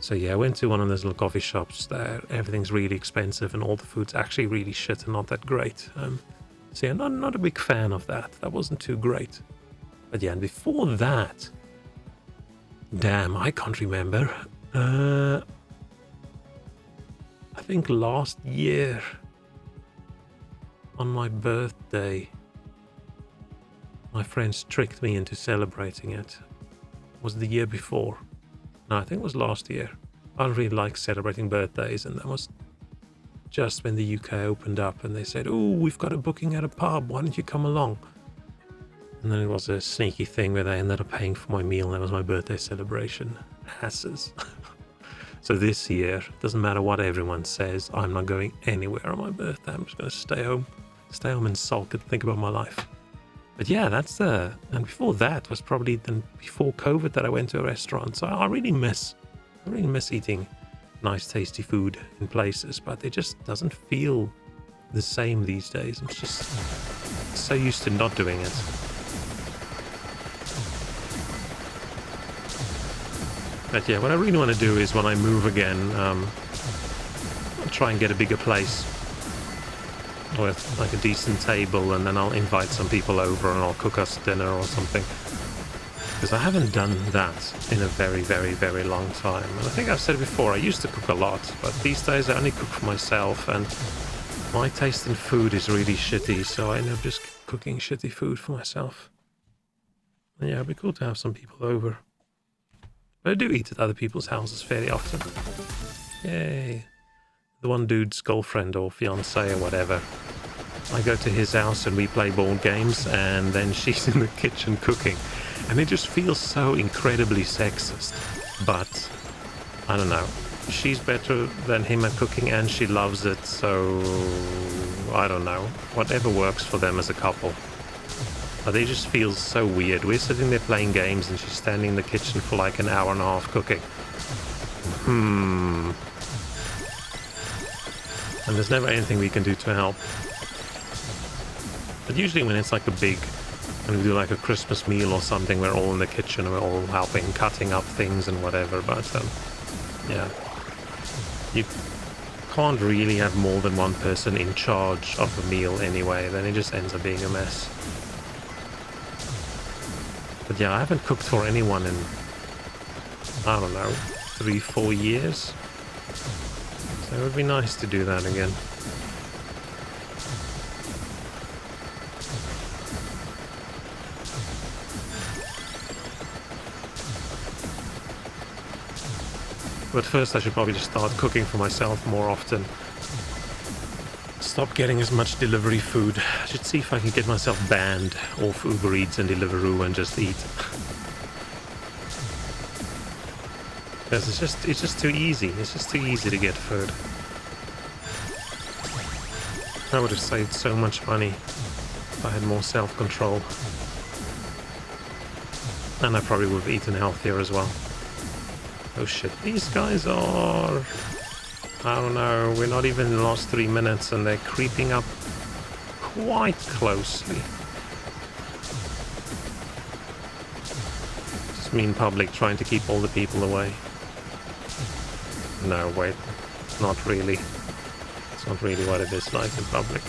Speaker 1: So yeah, I went to one of those little coffee shops there. Everything's really expensive and all the food's actually really shit and not that great. So yeah, not a big fan of that. That wasn't too great. But yeah, and before that... Damn, I can't remember. I think last year, on my birthday, my friends tricked me into celebrating it. Was the year before? No, I think it was last year. I don't really like celebrating birthdays, and that was just when the UK opened up and they said, oh, we've got a booking at a pub, why don't you come along? And then it was a sneaky thing where they ended up paying for my meal, and that was my birthday celebration. Asses. So this year, doesn't matter what everyone says, I'm not going anywhere on my birthday. I'm just going to stay home and sulk and think about my life. But yeah, and before that was probably then before COVID that I went to a restaurant. So I really miss eating nice, tasty food in places, but it just doesn't feel the same these days. I'm just so used to not doing it. But yeah, what I really want to do is when I move again, I'll try and get a bigger place with like a decent table, and then I'll invite some people over and I'll cook us dinner or something. Because I haven't done that in a very, very, very long time. And I think I've said it before, I used to cook a lot, but these days I only cook for myself, and my taste in food is really shitty, so I end up just cooking shitty food for myself. And yeah, it'd be cool to have some people over. But I do eat at other people's houses fairly often. Yay. The one dude's girlfriend or fiancé or whatever. I go to his house and we play board games, and then she's in the kitchen cooking. And it just feels so incredibly sexist. But, I don't know. She's better than him at cooking and she loves it, so... I don't know. Whatever works for them as a couple. But it just feels so weird. We're sitting there playing games and she's standing in the kitchen for like an hour and a half cooking. And there's never anything we can do to help. But usually when it's like when we do like a Christmas meal or something, we're all in the kitchen and we're all helping, cutting up things and whatever. But yeah, you can't really have more than one person in charge of a meal anyway. Then it just ends up being a mess. But yeah, I haven't cooked for anyone in, I don't know, 3-4 years. So it would be nice to do that again. But first I should probably just start cooking for myself more often. Stop getting as much delivery food. I should see if I can get myself banned off Uber Eats and Deliveroo and just eat. Because it's just too easy. It's just too easy to get food. I would have saved so much money if I had more self-control. And I probably would have eaten healthier as well. Oh shit, these guys are I don't know, we're not even in the last 3 minutes and they're creeping up quite closely. Just me in public trying to keep all the people away. No, wait, not really. It's not really what it is like in public.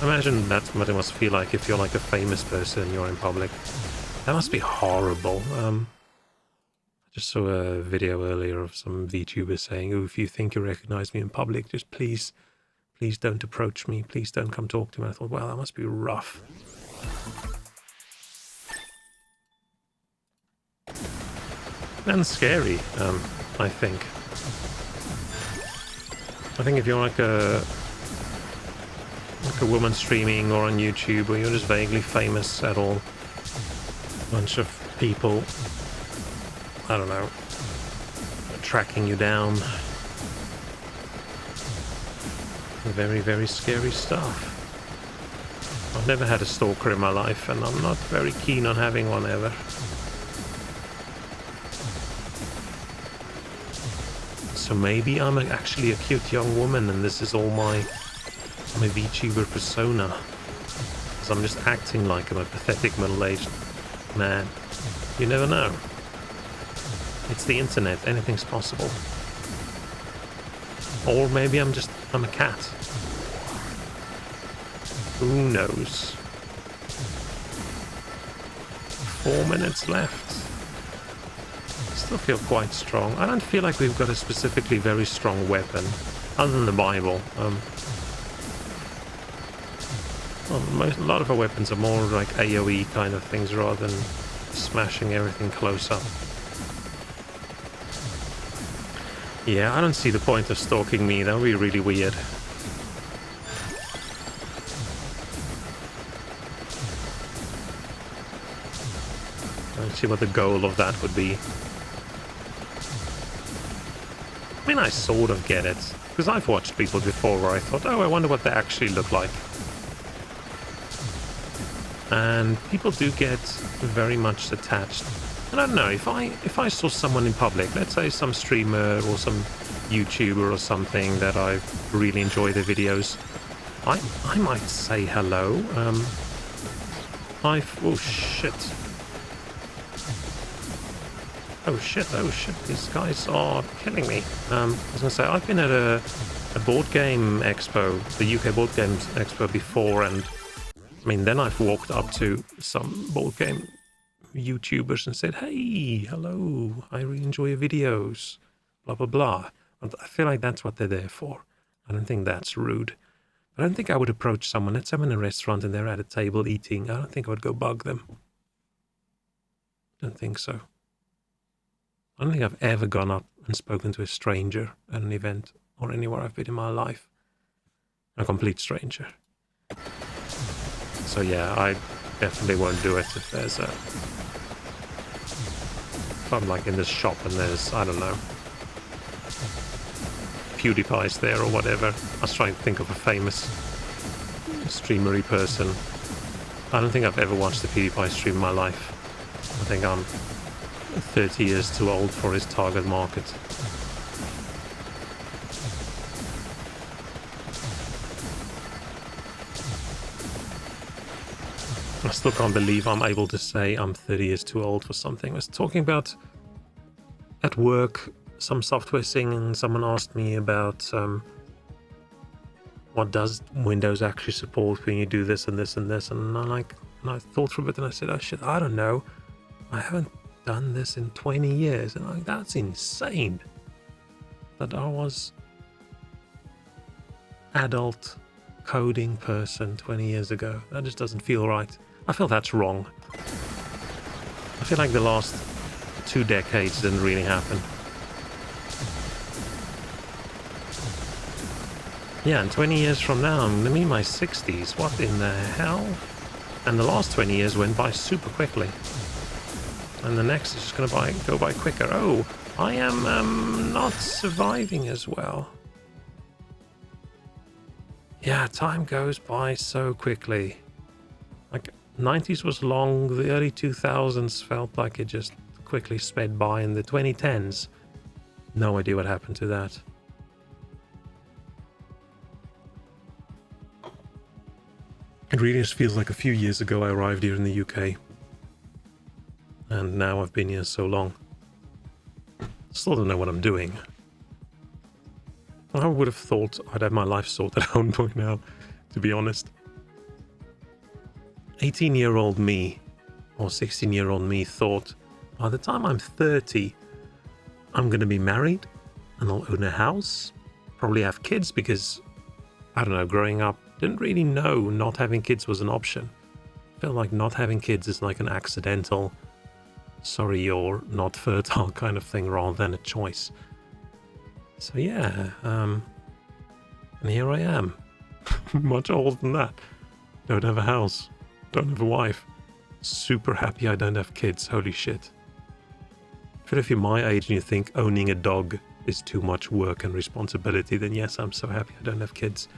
Speaker 1: Imagine that's what it must feel like if you're like a famous person and you're in public. That must be horrible. I just saw a video earlier of some VTubers saying, oh, if you think you recognize me in public, just please don't approach me. Please don't come talk to me. I thought, wow, that must be rough. And scary, I think. I think if you're like a woman streaming or on YouTube, or you're just vaguely famous at all, a bunch of people, I don't know, tracking you down. Very, very scary stuff. I've never had a stalker in my life, and I'm not very keen on having one ever. So maybe I'm actually a cute young woman, and this is all my VTuber persona. Because I'm just acting like I'm a pathetic middle-aged man. You never know. It's the internet, anything's possible. Or maybe I'm a cat. Who knows? 4 minutes left. Still feel quite strong. I don't feel like we've got a specifically very strong weapon, other than the Bible. A lot of our weapons are more like AoE kind of things rather than smashing everything close up. Yeah, I don't see the point of stalking me. That would be really weird. I don't see what the goal of that would be. I mean, I sort of get it. Because I've watched people before where I thought, oh, I wonder what they actually look like. And people do get very much attached. And I don't know, if I saw someone in public, let's say some streamer or some YouTuber or something that I really enjoy their videos, I might say hello. Oh shit. Oh shit, these guys are killing me. I was gonna say, I've been at a board game expo, the UK Board Games Expo before, and I mean, then I've walked up to some board game YouTubers and said, hey, hello, I really enjoy your videos, blah, blah, blah. And I feel like that's what they're there for. I don't think that's rude. I don't think I would approach someone, let's say I'm in a restaurant and they're at a table eating, I don't think I would go bug them. I don't think so. I don't think I've ever gone up and spoken to a stranger at an event or anywhere I've been in my life. A complete stranger. So yeah, I definitely won't do it if there's if I'm like in this shop and there's, I don't know, PewDiePie's there or whatever. I was trying to think of a famous streamery person. I don't think I've ever watched a PewDiePie stream in my life. I think I'm 30 years too old for his target market. I still can't believe I'm able to say I'm 30 years too old for something. I was talking about at work some software thing, and someone asked me about what does Windows actually support when you do this and this and this, and I thought for a bit and I said, oh shit, I don't know. I haven't done this in 20 years, and I'm like, that's insane. That I was adult coding person 20 years ago. That just doesn't feel right. I feel that's wrong. I feel like the last 2 decades didn't really happen. Yeah, and 20 years from now, I'm in my 60s. What in the hell? And the last 20 years went by super quickly. And the next is just going to go by quicker. Oh, I am not surviving as well. Yeah, time goes by so quickly. Like, 90s was long, the early 2000s felt like it just quickly sped by, in the 2010s, No idea what happened to that. It really just feels like a few years ago I arrived here in the UK. And now I've been here so long. Still don't know what I'm doing. I would have thought I'd have my life sorted out by now, to be honest. 18-year-old me, or 16-year-old me, thought by the time I'm 30, I'm going to be married, and I'll own a house, probably have kids, because, I don't know, growing up, didn't really know not having kids was an option. Felt like not having kids is like an accidental, sorry you're not fertile kind of thing rather than a choice. So yeah, and here I am, much older than that. Don't have a house, don't have a wife. Super happy I don't have kids, holy shit. But if you're my age and you think owning a dog is too much work and responsibility, then yes, I'm so happy I don't have kids.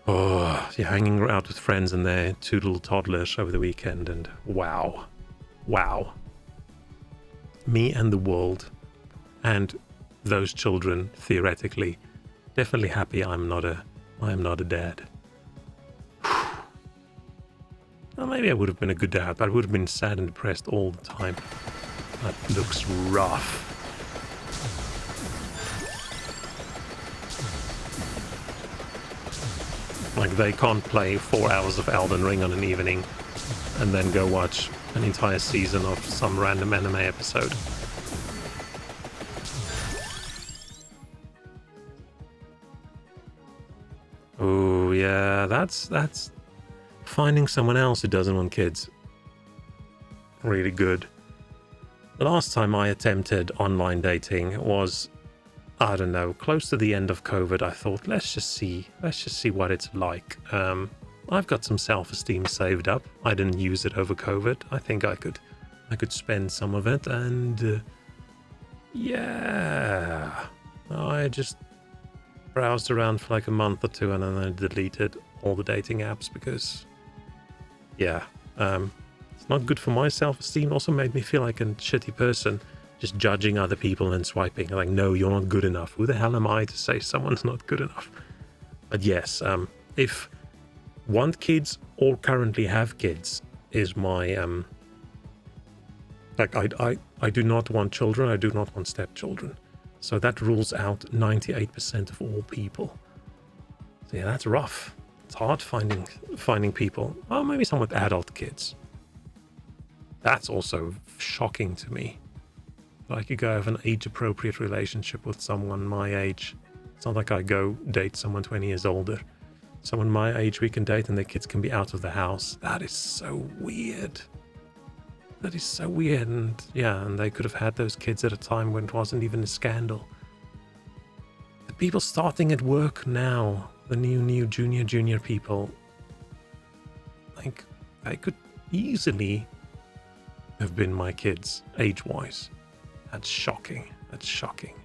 Speaker 1: Oh, you're hanging out with friends and their 2 little toddlers over the weekend, and wow. Me and the world, and those children, theoretically, definitely happy I am not a dad. Well, maybe I would have been a good dad, but I would have been sad and depressed all the time. That looks rough. Like, they can't play 4 hours of Elden Ring on an evening and then go watch an entire season of some random anime episode. Oh, yeah, that's finding someone else who doesn't want kids. Really good. The last time I attempted online dating was, I don't know, close to the end of COVID. I thought, let's just see what it's like. I've got some self-esteem saved up. I didn't use it over COVID. I think I could spend some of it, and yeah, I just browsed around for like a month or two, and then I deleted all the dating apps because, yeah, it's not good for my self-esteem. Also made me feel like a shitty person, just judging other people and swiping. Like, no, you're not good enough. Who the hell am I to say someone's not good enough? But yes, if want kids or currently have kids is my, like, I do not want children. I do not want stepchildren. So that rules out 98% of all people. So yeah, that's rough. It's hard finding people. Oh, maybe some with adult kids. That's also shocking to me. Like, you go have an age-appropriate relationship with someone my age. It's not like I go date someone 20 years older. Someone my age we can date and their kids can be out of the house. That is so weird. That is so weird. And yeah, and they could have had those kids at a time when it wasn't even a scandal. The people starting at work now, the new junior people, like, they could easily have been my kids, age-wise. That's shocking. That's shocking.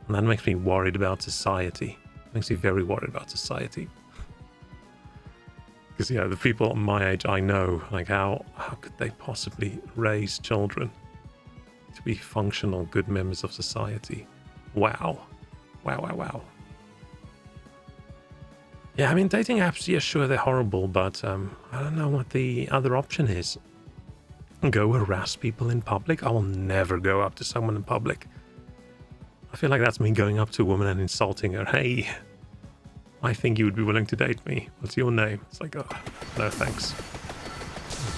Speaker 1: And that makes me worried about society. Makes me very worried about society. Because, yeah, the people my age I know, like, how could they possibly raise children to be functional, good members of society? Wow. Wow. Yeah, I mean, dating apps, yeah, sure, they're horrible, but I don't know what the other option is. Go harass people in public? I will never go up to someone in public. I feel like that's me going up to a woman and insulting her. Hey, I think you would be willing to date me. What's your name? It's like, oh, no thanks.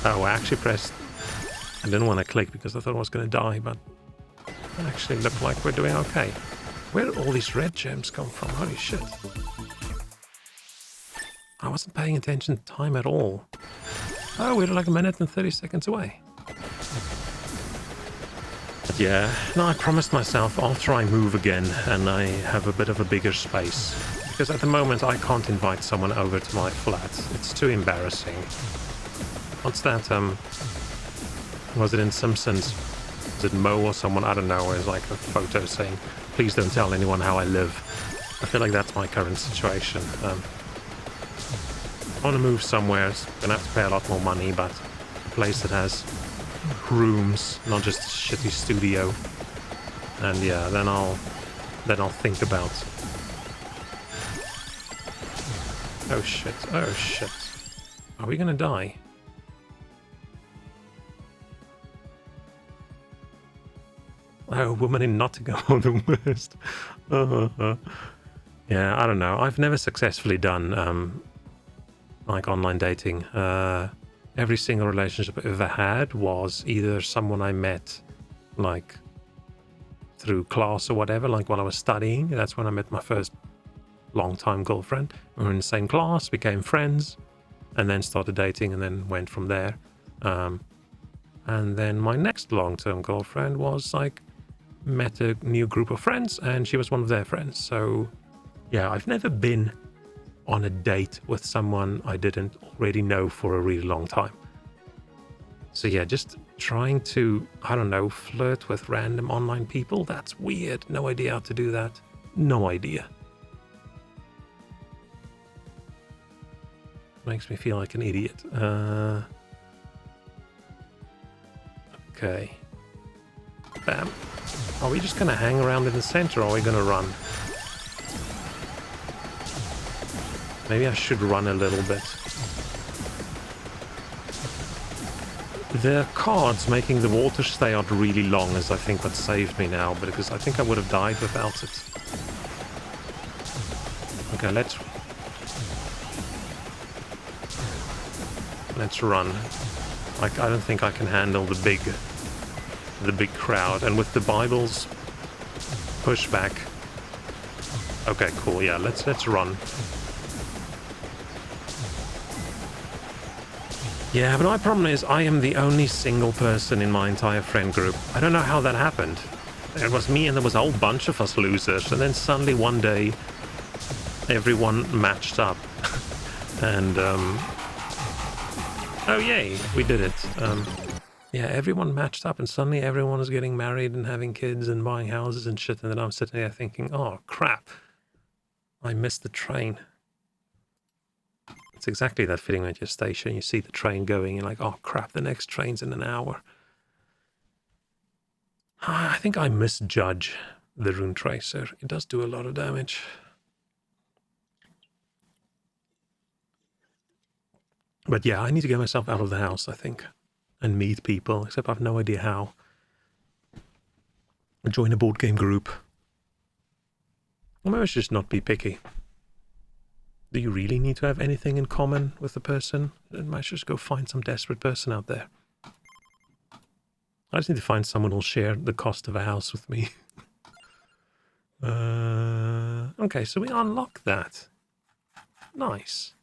Speaker 1: Oh, I actually pressed... I didn't want to click because I thought I was going to die, but it actually looked like we're doing okay. Where did all these red gems come from? Holy shit. I wasn't paying attention to time at all. Oh, we're like 1 minute and 30 seconds away. But yeah, no, I promised myself after I move again and I have a bit of a bigger space. Because at the moment I can't invite someone over to my flat. It's too embarrassing. What's that, was it in Simpsons? Was it Mo or someone? I don't know. It was like a photo saying, please don't tell anyone how I live. I feel like that's my current situation. I want to move somewhere. It's gonna have to pay a lot more money, but a place that has rooms, not just a shitty studio. And yeah, then I'll think about... Oh shit, oh shit. Are we gonna die? Oh, woman in Nottingham, the worst. Yeah, I don't know. I've never successfully done like online dating. Every single relationship I've ever had was either someone I met like through class or whatever, like while I was studying. That's when I met my first long-time girlfriend. We were in the same class, became friends, and then started dating, and then went from there. And then my next long-term girlfriend was like, met a new group of friends, and she was one of their friends. So yeah, I've never been on a date with someone I didn't already know for a really long time. So yeah, just trying to, I don't know, flirt with random online people, that's weird. No idea how to do that. No idea. Makes me feel like an idiot. Okay. Bam. Are we just gonna hang around in the center, or are we gonna run? Maybe I should run a little bit. The cards making the water stay out really long is, I think, what saved me now, because I think I would have died without it. Okay, let's run. Like, I don't think I can handle the big crowd, and with the Bible's pushback. Okay, cool. Yeah, let's run. Yeah, but my problem is I am the only single person in my entire friend group. I don't know how that happened. It was me and there was a whole bunch of us losers, and then suddenly one day everyone matched up. And oh yay, we did it. Yeah, everyone matched up, and suddenly everyone was getting married and having kids and buying houses and shit, and then I'm sitting there thinking, oh crap, I missed the train. It's exactly that feeling at your station. You see the train going, you're like, oh crap, the next train's in an hour. I think I misjudge the Rune Tracer. It does do a lot of damage. But yeah, I need to get myself out of the house, I think, and meet people, except I have no idea how. Join a board game group. Or maybe I should just not be picky. Do you really need to have anything in common with the person? Then I should just go find some desperate person out there. I just need to find someone who'll share the cost of a house with me. Okay, so we unlock that. Nice.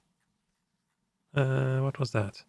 Speaker 1: What was that?